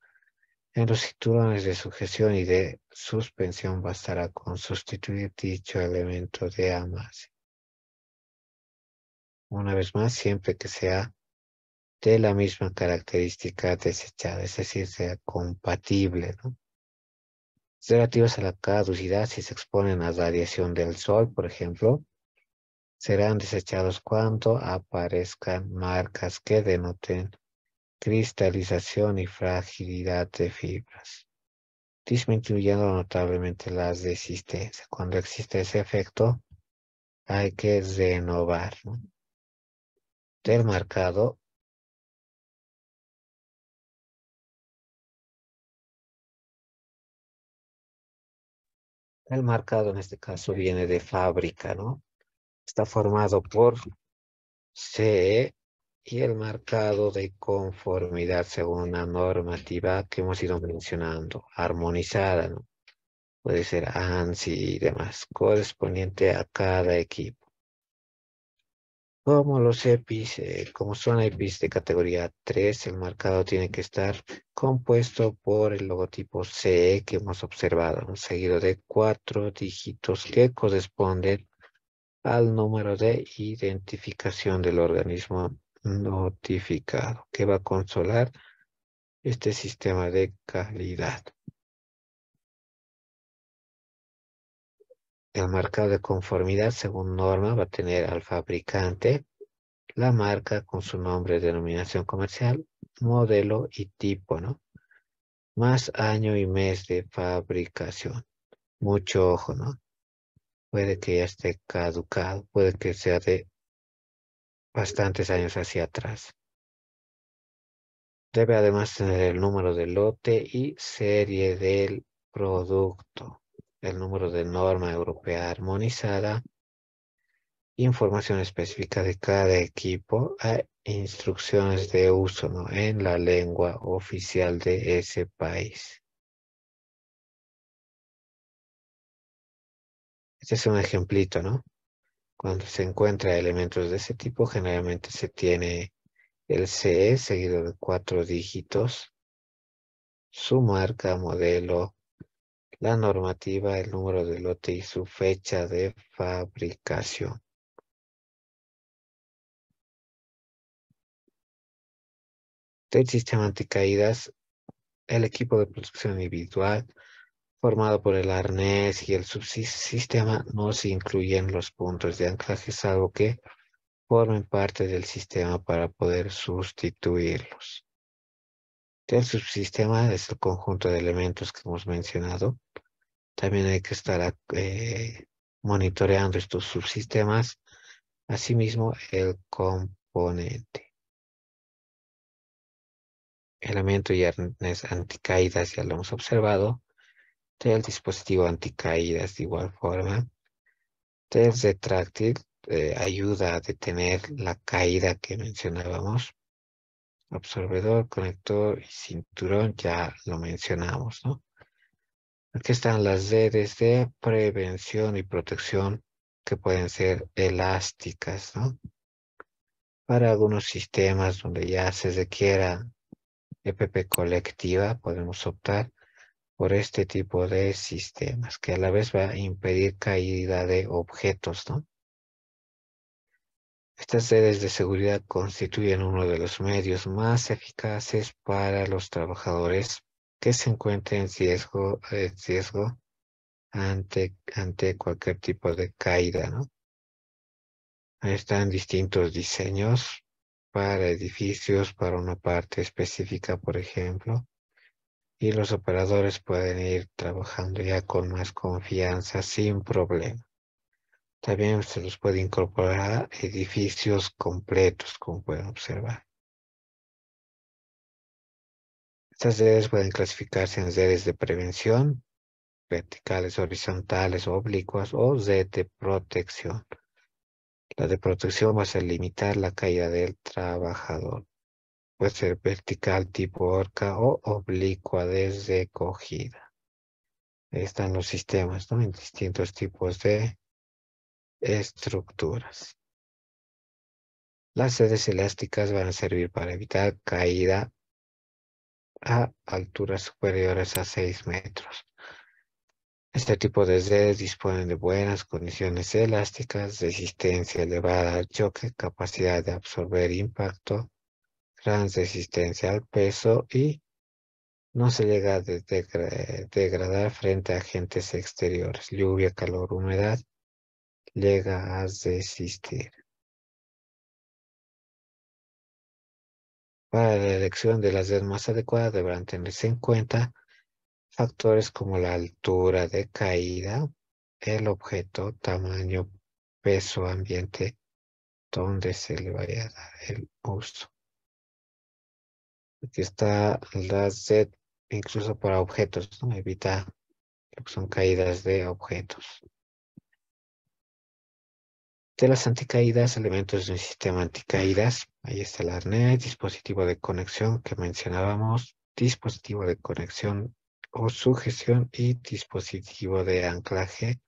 En los cinturones de sujeción y de suspensión bastará con sustituir dicho elemento de amarre. Una vez más, siempre que sea de la misma característica desechada, es decir, sea compatible, ¿no? Relativos a la caducidad, si se exponen a radiación del sol, por ejemplo, serán desechados cuando aparezcan marcas que denoten cristalización y fragilidad de fibras, disminuyendo notablemente la resistencia. Cuando existe ese efecto, hay que renovar, ¿no? Del marcado, el marcado en este caso viene de fábrica, ¿no? Está formado por CE y el marcado de conformidad según la normativa que hemos ido mencionando, armonizada, ¿no? Puede ser ANSI y demás, correspondiente a cada equipo. Como los EPIs, como son EPIs de categoría 3, el marcado tiene que estar compuesto por el logotipo CE que hemos observado, ¿no? Seguido de 4 dígitos que corresponden al número de identificación del organismo notificado, que va a controlar este sistema de calidad. El marcado de conformidad, según norma, va a tener al fabricante, la marca con su nombre, denominación comercial, modelo y tipo, ¿no? Más año y mes de fabricación. Mucho ojo, ¿no? Puede que ya esté caducado, puede que sea de bastantes años hacia atrás. Debe además tener el número del lote y serie del producto, el número de norma europea armonizada, información específica de cada equipo e instrucciones de uso, ¿no? En la lengua oficial de ese país. Este es un ejemplito, ¿no? Cuando se encuentra elementos de ese tipo, generalmente se tiene el CE seguido de 4 dígitos, su marca, modelo, la normativa, el número de lote y su fecha de fabricación. Del sistema anticaídas, el equipo de protección individual formado por el arnés y el subsistema no se incluyen los puntos de anclaje, salvo que formen parte del sistema para poder sustituirlos. El subsistema es el conjunto de elementos que hemos mencionado. También hay que estar monitoreando estos subsistemas. Asimismo, el componente. Elemento y arnés anticaídas, ya lo hemos observado. Del dispositivo anticaídas de igual forma. Del retráctil ayuda a detener la caída que mencionábamos. Absorbedor, conector y cinturón ya lo mencionamos, ¿no? Aquí están las redes de prevención y protección que pueden ser elásticas, ¿no? Para algunos sistemas donde ya se requiera EPP colectiva, podemos optar por este tipo de sistemas, que a la vez va a impedir caída de objetos, ¿no? Estas redes de seguridad constituyen uno de los medios más eficaces para los trabajadores que se encuentren en riesgo ante cualquier tipo de caída, ¿no? Ahí están distintos diseños para edificios, para una parte específica, por ejemplo, y los operadores pueden ir trabajando ya con más confianza sin problema. También se los puede incorporar a edificios completos, como pueden observar. Estas redes pueden clasificarse en redes de prevención, verticales, horizontales o oblicuas, o red de protección. La de protección va a ser limitar la caída del trabajador. Puede ser vertical tipo horca o oblicua de recogida. Ahí están los sistemas, ¿no? En distintos tipos de estructuras. Las redes elásticas van a servir para evitar caída a alturas superiores a 6 metros. Este tipo de redes disponen de buenas condiciones elásticas, resistencia elevada al choque, capacidad de absorber impacto, gran resistencia al peso y no se llega a degradar frente a agentes exteriores. Lluvia, calor, humedad, llega a resistir. Para la elección de la red más adecuada deberán tenerse en cuenta factores como la altura de caída, el objeto, tamaño, peso, ambiente, donde se le vaya a dar el uso. Aquí está la red incluso para objetos, ¿no? Evita lo que son caídas de objetos. De las anticaídas, elementos de un sistema anticaídas. Ahí está el arnés, dispositivo de conexión que mencionábamos, dispositivo de conexión o sujeción y dispositivo de anclaje,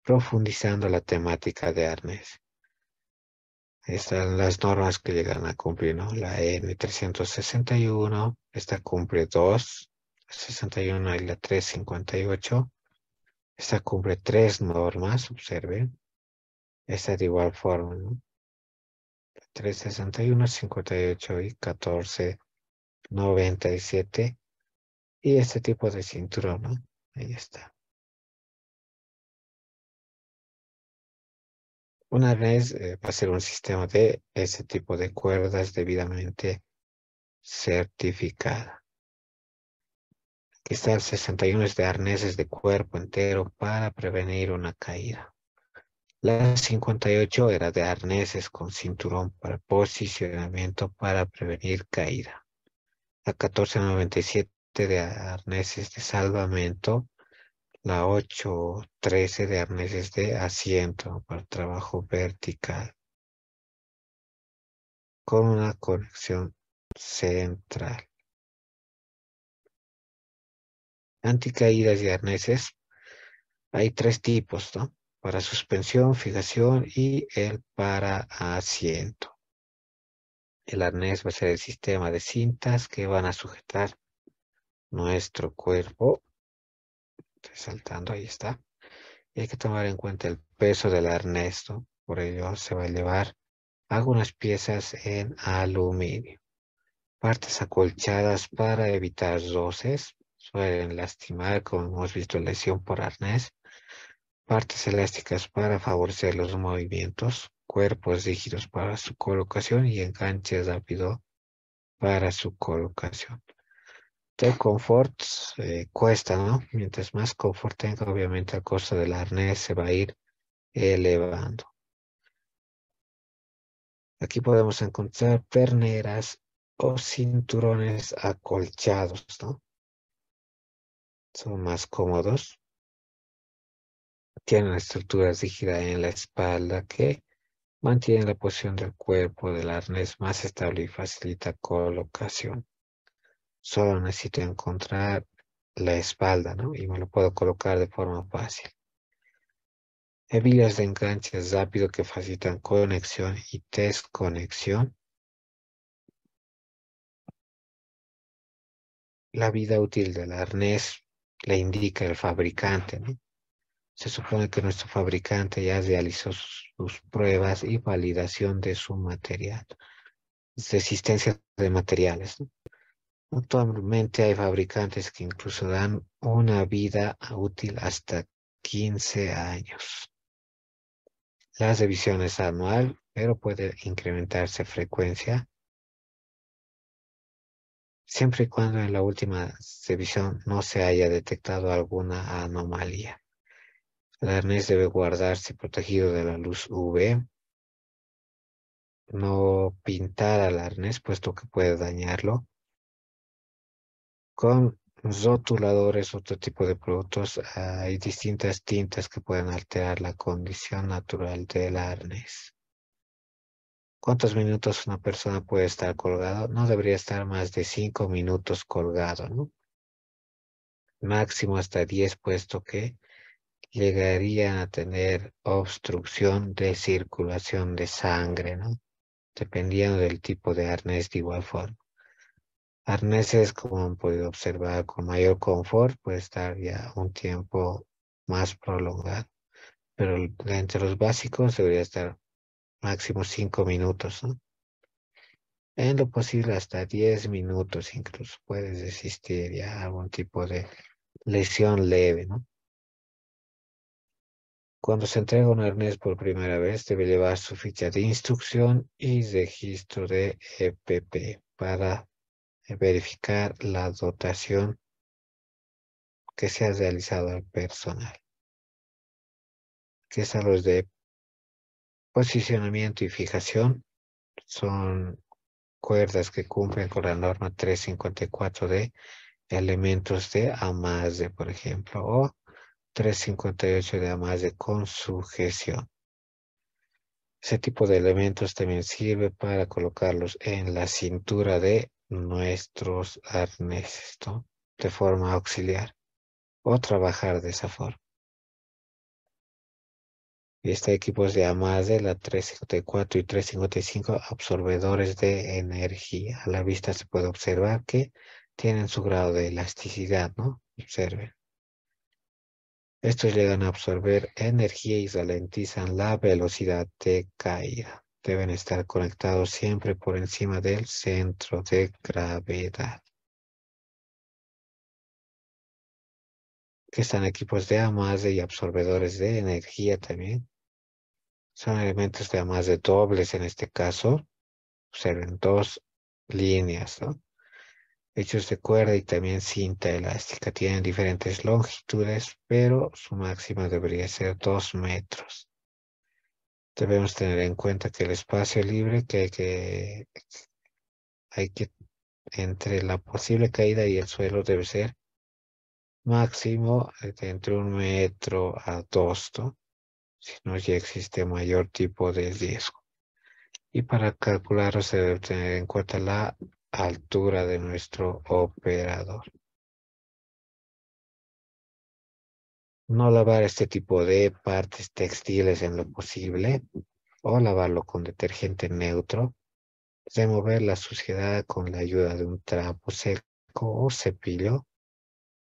profundizando la temática de arnés. Están las normas que llegan a cumplir, ¿no? La N361, esta cumple 261 y la 358. Esta cumple 3 normas, observen. Esta de igual forma, ¿no? 361, 58 y 1497. Y este tipo de cinturón, ¿no? Ahí está. Un arnés va a ser un sistema de ese tipo de cuerdas debidamente certificada. Aquí está el 61 es de arneses de cuerpo entero para prevenir una caída. La 58 era de arneses con cinturón para posicionamiento para prevenir caída. La 1497 de arneses de salvamento. La 813 de arneses de asiento para trabajo vertical con una conexión central. Anticaídas y arneses. Hay 3 tipos, ¿no? Para suspensión, fijación y el para asiento. El arnés va a ser el sistema de cintas que van a sujetar nuestro cuerpo. Resaltando, ahí está. Y hay que tomar en cuenta el peso del arnés, ¿no? Por ello se va a llevar algunas piezas en aluminio. Partes acolchadas para evitar roces. Suelen lastimar, como hemos visto, lesión por arnés. Partes elásticas para favorecer los movimientos. Cuerpos rígidos para su colocación y enganche rápido para su colocación. El confort cuesta, ¿no? Mientras más confort tenga, obviamente el costo del arnés se va a ir elevando. Aquí podemos encontrar perneras o cinturones acolchados, ¿no? Son más cómodos. Tienen estructura rígida en la espalda que mantiene la posición del cuerpo del arnés más estable y facilita colocación. Solo necesito encontrar la espalda, ¿no? Y me lo puedo colocar de forma fácil. Hebillas de enganches rápido que facilitan conexión y desconexión. La vida útil del arnés le indica el fabricante, ¿no? Se supone que nuestro fabricante ya realizó sus pruebas y validación de su material, resistencia de materiales, ¿no? Actualmente hay fabricantes que incluso dan una vida útil hasta 15 años. La revisión es anual, pero puede incrementarse frecuencia siempre y cuando en la última revisión no se haya detectado alguna anomalía. El arnés debe guardarse protegido de la luz UV, no pintar al arnés puesto que puede dañarlo. Con rotuladores, otro tipo de productos, hay distintas tintas que pueden alterar la condición natural del arnés. ¿Cuántos minutos una persona puede estar colgado? No debería estar más de 5 minutos colgado, ¿no? Máximo hasta 10, puesto que llegarían a tener obstrucción de circulación de sangre, ¿no? Dependiendo del tipo de arnés de igual forma. Arneses, como han podido observar, con mayor confort, puede estar ya un tiempo más prolongado. Pero entre los básicos debería estar máximo 5 minutos, ¿no? En lo posible hasta 10 minutos incluso puede existir ya algún tipo de lesión leve, ¿no? Cuando se entrega un arnés por primera vez, debe llevar su ficha de instrucción y registro de EPP para verificar la dotación que se ha realizado al personal. Que son los de posicionamiento y fijación. Son cuerdas que cumplen con la norma 354 de elementos de amarre, por ejemplo, o 358 de amarre con sujeción. Ese tipo de elementos también sirve para colocarlos en la cintura de nuestros arneses, ¿no? De forma auxiliar o trabajar de esa forma. Y este equipos de amarre, la 354 y 355, absorbedores de energía. A la vista se puede observar que tienen su grado de elasticidad, ¿no? Observen. Estos llegan a absorber energía y ralentizan la velocidad de caída. Deben estar conectados siempre por encima del centro de gravedad. Que están equipos de amarre y absorbedores de energía también. Son elementos de amarre dobles en este caso. Observen dos líneas, ¿no? Hechos de cuerda y también cinta elástica. Tienen diferentes longitudes, pero su máxima debería ser 2 metros. Debemos tener en cuenta que el espacio libre hay que entre la posible caída y el suelo debe ser máximo de entre 1 metro a 2, ¿no? Si no, ya existe mayor tipo de riesgo. Y para calcularlo se debe tener en cuenta la altura de nuestro operador. No lavar este tipo de partes textiles en lo posible o lavarlo con detergente neutro. Remover la suciedad con la ayuda de un trapo seco o cepillo.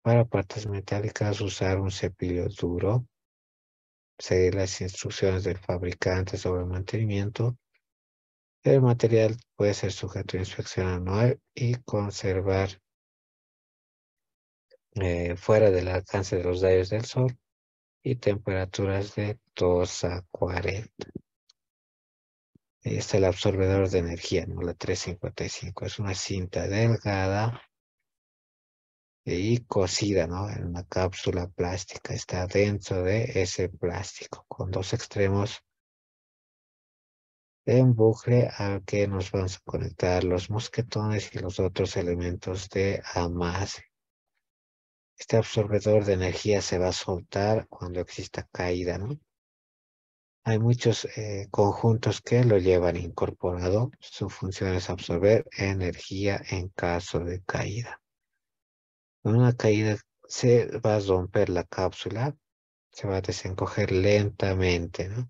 Para partes metálicas, usar un cepillo duro. Seguir las instrucciones del fabricante sobre el mantenimiento. El material puede ser sujeto a inspección anual y conservar fuera del alcance de los rayos del sol y temperaturas de 2 a 40. Este es el absorbedor de energía, ¿no? La 355. Es una cinta delgada y cosida, ¿no? En una cápsula plástica. Está dentro de ese plástico con dos extremos en bucle al que nos vamos a conectar los mosquetones y los otros elementos de amarre. Este absorbedor de energía se va a soltar cuando exista caída, ¿no? Hay muchos conjuntos que lo llevan incorporado. Su función es absorber energía en caso de caída. Una caída se va a romper la cápsula, se va a desencoger lentamente, ¿no?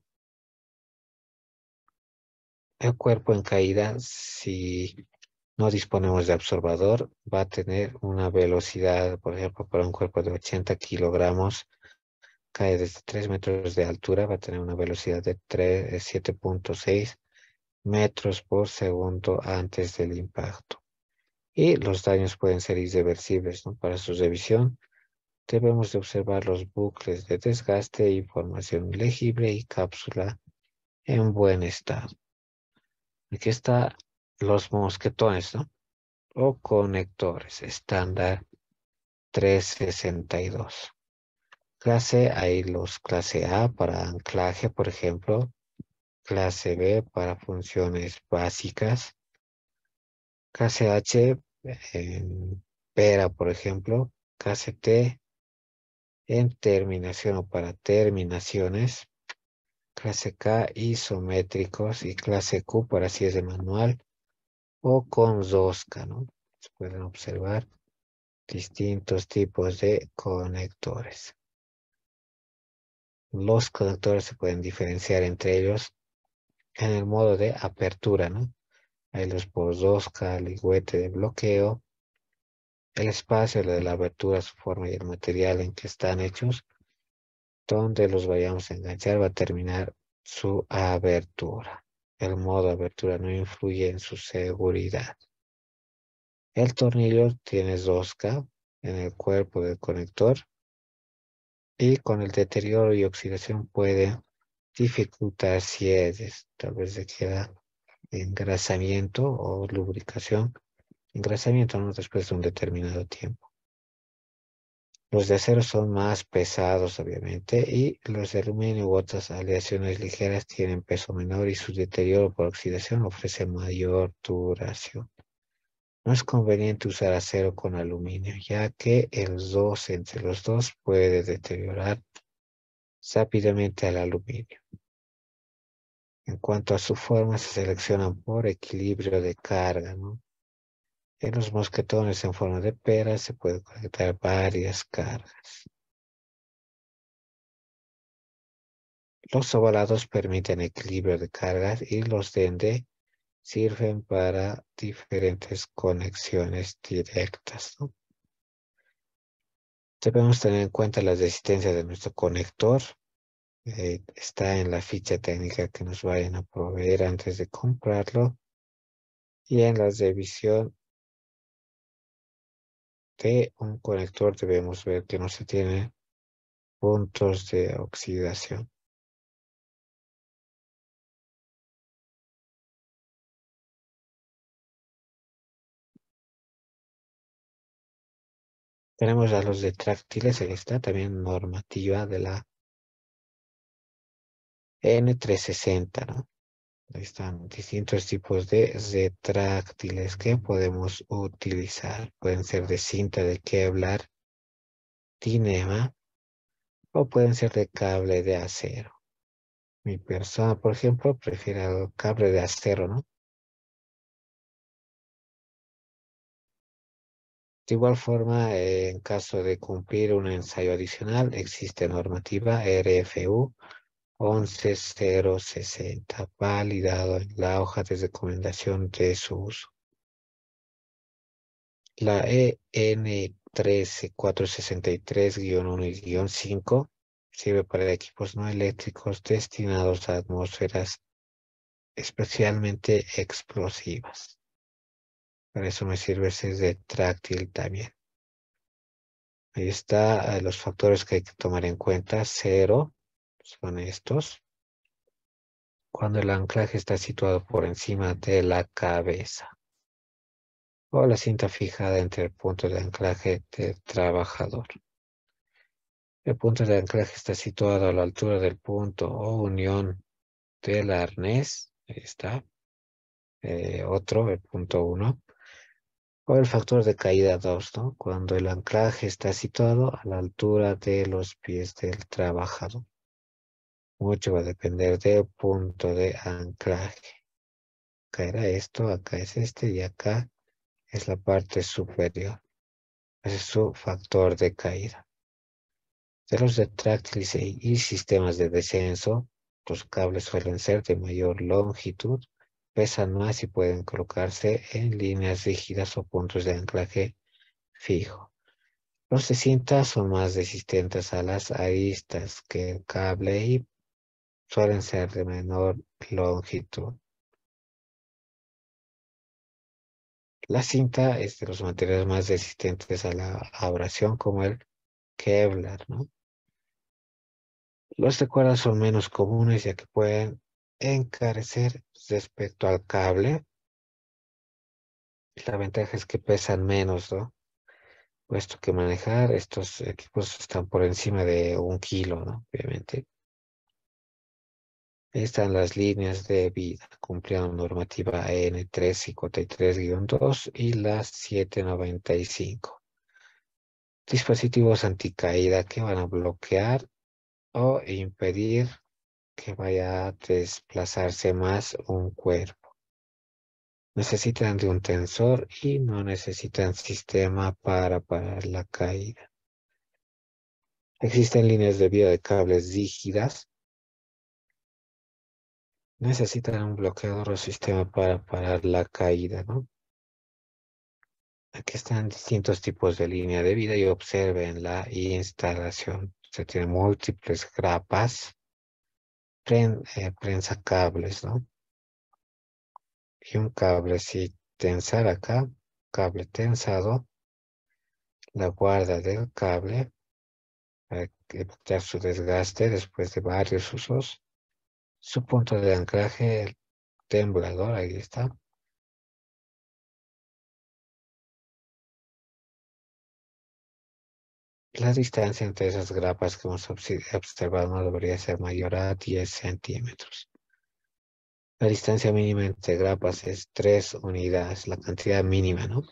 El cuerpo en caída, si no disponemos de absorbador, va a tener una velocidad, por ejemplo, para un cuerpo de 80 kilogramos, cae desde 3 metros de altura, va a tener una velocidad de 7.6 metros por segundo antes del impacto. Y los daños pueden ser irreversibles, ¿no? Para su revisión, debemos de observar los bucles de desgaste, información legible y cápsula en buen estado. Aquí está los mosquetones, ¿no? O conectores estándar 362. Clase, hay los clase A para anclaje, por ejemplo. Clase B para funciones básicas. Clase H en pera, por ejemplo. Clase T en terminación o para terminaciones. Clase K isométricos y clase Q para cierre manual o con rosca, ¿no? Se pueden observar distintos tipos de conectores. Los conectores se pueden diferenciar entre ellos en el modo de apertura, ¿no? Hay los por rosca, ligüete de bloqueo, el espacio, la de la abertura, su forma y el material en que están hechos, donde los vayamos a enganchar va a terminar su abertura. El modo de abertura no influye en su seguridad. El tornillo tiene rosca en el cuerpo del conector y con el deterioro y oxidación puede dificultar cierres. Tal vez le queda engrasamiento o lubricación. Engrasamiento no después de un determinado tiempo. Los de acero son más pesados, obviamente, y los de aluminio u otras aleaciones ligeras tienen peso menor y su deterioro por oxidación ofrece mayor duración. No es conveniente usar acero con aluminio, ya que el roce entre los dos puede deteriorar rápidamente al aluminio. En cuanto a su forma, se seleccionan por equilibrio de carga, ¿no? En los mosquetones en forma de pera se pueden conectar varias cargas. Los ovalados permiten equilibrio de cargas y los dende sirven para diferentes conexiones directas, ¿no? Debemos tener en cuenta las resistencias de nuestro conector. Está en la ficha técnica que nos vayan a proveer antes de comprarlo. Y en la revisión de un conector debemos ver que no se tiene puntos de oxidación. Tenemos a los retráctiles, ahí está también normativa de la N360, ¿no? Ahí están distintos tipos de retráctiles que podemos utilizar. Pueden ser de cinta de Kevlar, Tinema o pueden ser de cable de acero. Mi persona, por ejemplo, prefiere el cable de acero, ¿no? De igual forma, en caso de cumplir un ensayo adicional, existe normativa RFU 11060, validado en la hoja de recomendación de su uso. La EN 13463-1 y -5 sirve para equipos no eléctricos destinados a atmósferas especialmente explosivas. Para eso me sirve ese retráctil también. Ahí está los factores que hay que tomar en cuenta. Cero son estos. Cuando el anclaje está situado por encima de la cabeza o la cinta fijada entre el punto de anclaje del trabajador. El punto de anclaje está situado a la altura del punto o unión del arnés. Ahí está. Otro, el punto 1. O el factor de caída 2, ¿no? Cuando el anclaje está situado a la altura de los pies del trabajador. Mucho va a depender del punto de anclaje. Acá era esto, acá es este y acá es la parte superior. Ese es su factor de caída. De los retráctiles y sistemas de descenso, los cables suelen ser de mayor longitud, pesan más y pueden colocarse en líneas rígidas o puntos de anclaje fijo. Los de cinta son más resistentes a las aristas que el cable y suelen ser de menor longitud. La cinta es de los materiales más resistentes a la abrasión, como el Kevlar, ¿no? Los de cuerda son menos comunes ya que pueden encarecer respecto al cable. La ventaja es que pesan menos, ¿no? Puesto que manejar estos equipos están por encima de 1 kilo, ¿no? Obviamente. Están las líneas de vida, cumpliendo normativa EN 353-2 y la 795. Dispositivos anticaída que van a bloquear o impedir que vaya a desplazarse más un cuerpo. Necesitan de un tensor y no necesitan sistema para parar la caída. Existen líneas de vida de cables rígidas. Necesitan un bloqueador o sistema para parar la caída, ¿no? Aquí están distintos tipos de línea de vida y observen la instalación. Se tiene múltiples grapas, prensa cables, ¿no? Y un cable así tensar acá, cable tensado, la guarda del cable para evitar su desgaste después de varios usos. Su punto de anclaje, el temblador, ahí está. La distancia entre esas grapas que hemos observado no debería ser mayor a 10 centímetros. La distancia mínima entre grapas es 3 unidades, la cantidad mínima, ¿no?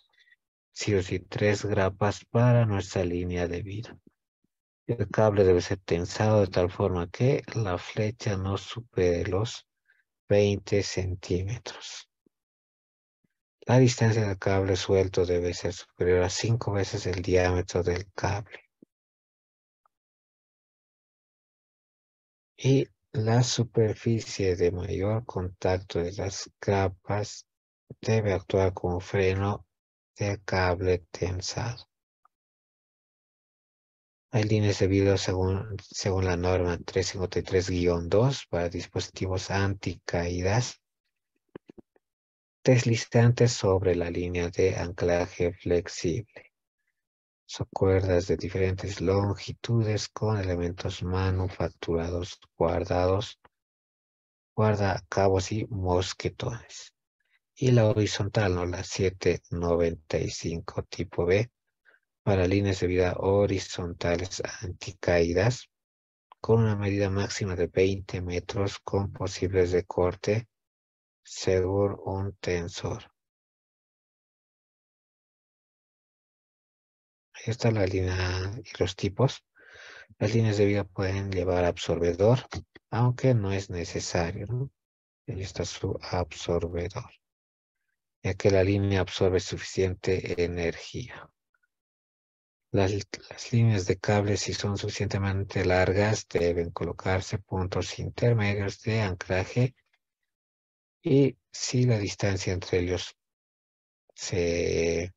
Sí o sí, 3 grapas para nuestra línea de vida. El cable debe ser tensado de tal forma que la flecha no supere los 20 centímetros. La distancia del cable suelto debe ser superior a 5 veces el diámetro del cable. Y la superficie de mayor contacto de las capas debe actuar como freno del cable tensado. Hay líneas de video según la norma 353-2 para dispositivos anticaídas deslizantes sobre la línea de anclaje flexible. Son cuerdas de diferentes longitudes con elementos manufacturados guardacabos y mosquetones. Y la horizontal, ¿no? La 795 tipo B para líneas de vida horizontales anticaídas con una medida máxima de 20 metros con posibles de corte según un tensor. Ahí está la línea y los tipos. Las líneas de vida pueden llevar absorbedor, aunque no es necesario, ¿no? Ahí está su absorbedor, ya que la línea absorbe suficiente energía. Las líneas de cable, si son suficientemente largas, deben colocarse puntos intermedios de anclaje y si la distancia entre ellos se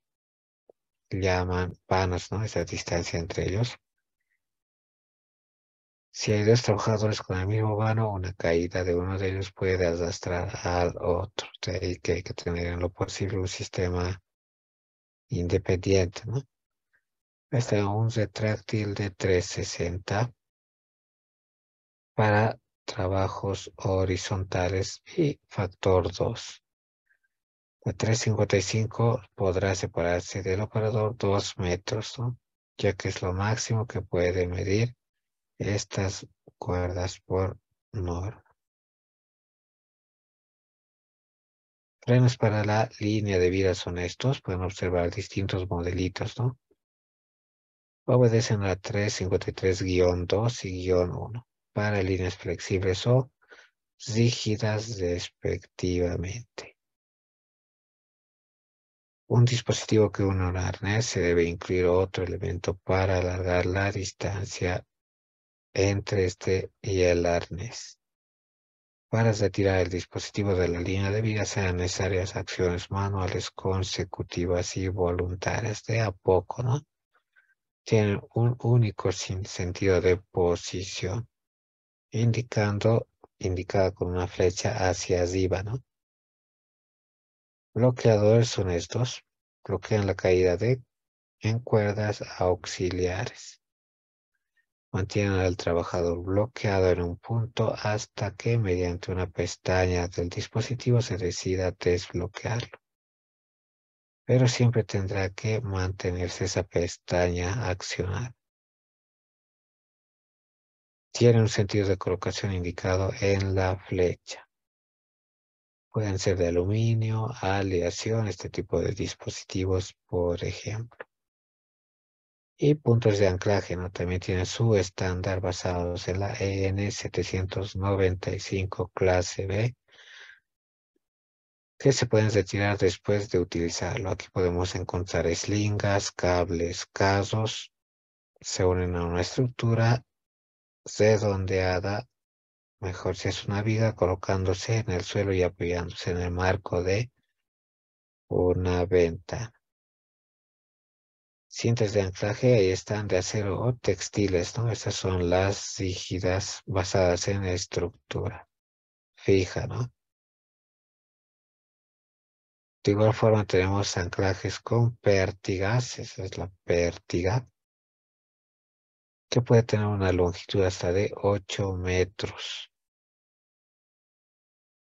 llaman vanos, ¿no? Esa distancia entre ellos. Si hay dos trabajadores con el mismo vano, una caída de uno de ellos puede arrastrar al otro. De ahí que hay que tener en lo posible un sistema independiente, ¿no? Este es un retráctil de 360 para trabajos horizontales y factor 2. La 355 podrá separarse del operador 2 metros, ¿no? Ya que es lo máximo que puede medir estas cuerdas por norma. Frenos para la línea de vida son estos. Pueden observar distintos modelitos, ¿no? Obedecen a la 353-2 y -1 para líneas flexibles o rígidas respectivamente. Un dispositivo que une un arnés se debe incluir otro elemento para alargar la distancia entre este y el arnés. Para retirar el dispositivo de la línea de vida serán necesarias acciones manuales consecutivas y voluntarias de a poco, ¿no? Tienen un único sentido de posición, indicada con una flecha hacia arriba, ¿no? Bloqueadores son estos, bloquean la caída en cuerdas auxiliares. Mantienen al trabajador bloqueado en un punto hasta que mediante una pestaña del dispositivo se decida desbloquearlo. Pero siempre tendrá que mantenerse esa pestaña accionada. Tiene un sentido de colocación indicado en la flecha. Pueden ser de aluminio, aleación, este tipo de dispositivos, por ejemplo. Y puntos de anclaje, ¿no? También tienen su estándar basados en la EN 795 clase B, que se pueden retirar después de utilizarlo. Aquí podemos encontrar eslingas, cables, casos, se unen a una estructura redondeada, mejor si es una viga, colocándose en el suelo y apoyándose en el marco de una ventana. Cintas de anclaje, ahí están de acero o textiles, ¿no? Estas son las rígidas basadas en estructura fija, ¿no? De igual forma tenemos anclajes con pértigas, esa es la pértiga, que puede tener una longitud hasta de 8 metros.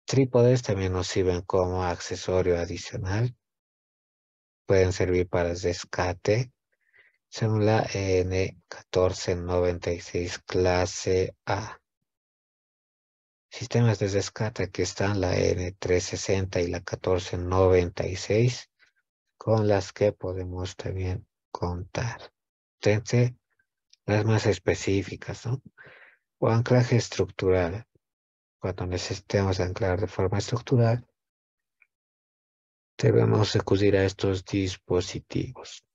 Trípodes también nos sirven como accesorio adicional. Pueden servir para rescate, según la EN 1496 clase A. Sistemas de rescate que están la N360 y la 1496, con las que podemos también contar. Entonces, las más específicas, ¿no? O anclaje estructural. Cuando necesitemos anclar de forma estructural, debemos acudir a estos dispositivos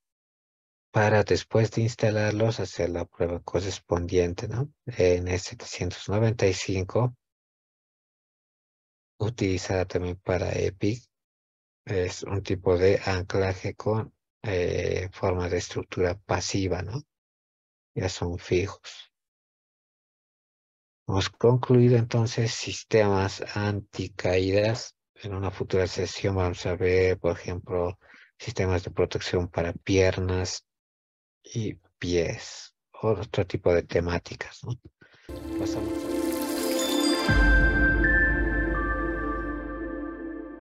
para después de instalarlos hacer la prueba correspondiente, ¿no? En 795, utilizada también para EPIC, es un tipo de anclaje con forma de estructura pasiva, ¿no? Ya son fijos. Hemos concluido entonces sistemas anticaídas. En una futura sesión vamos a ver, por ejemplo, sistemas de protección para piernas y pies. Otro tipo de temáticas, ¿no? Pasamos.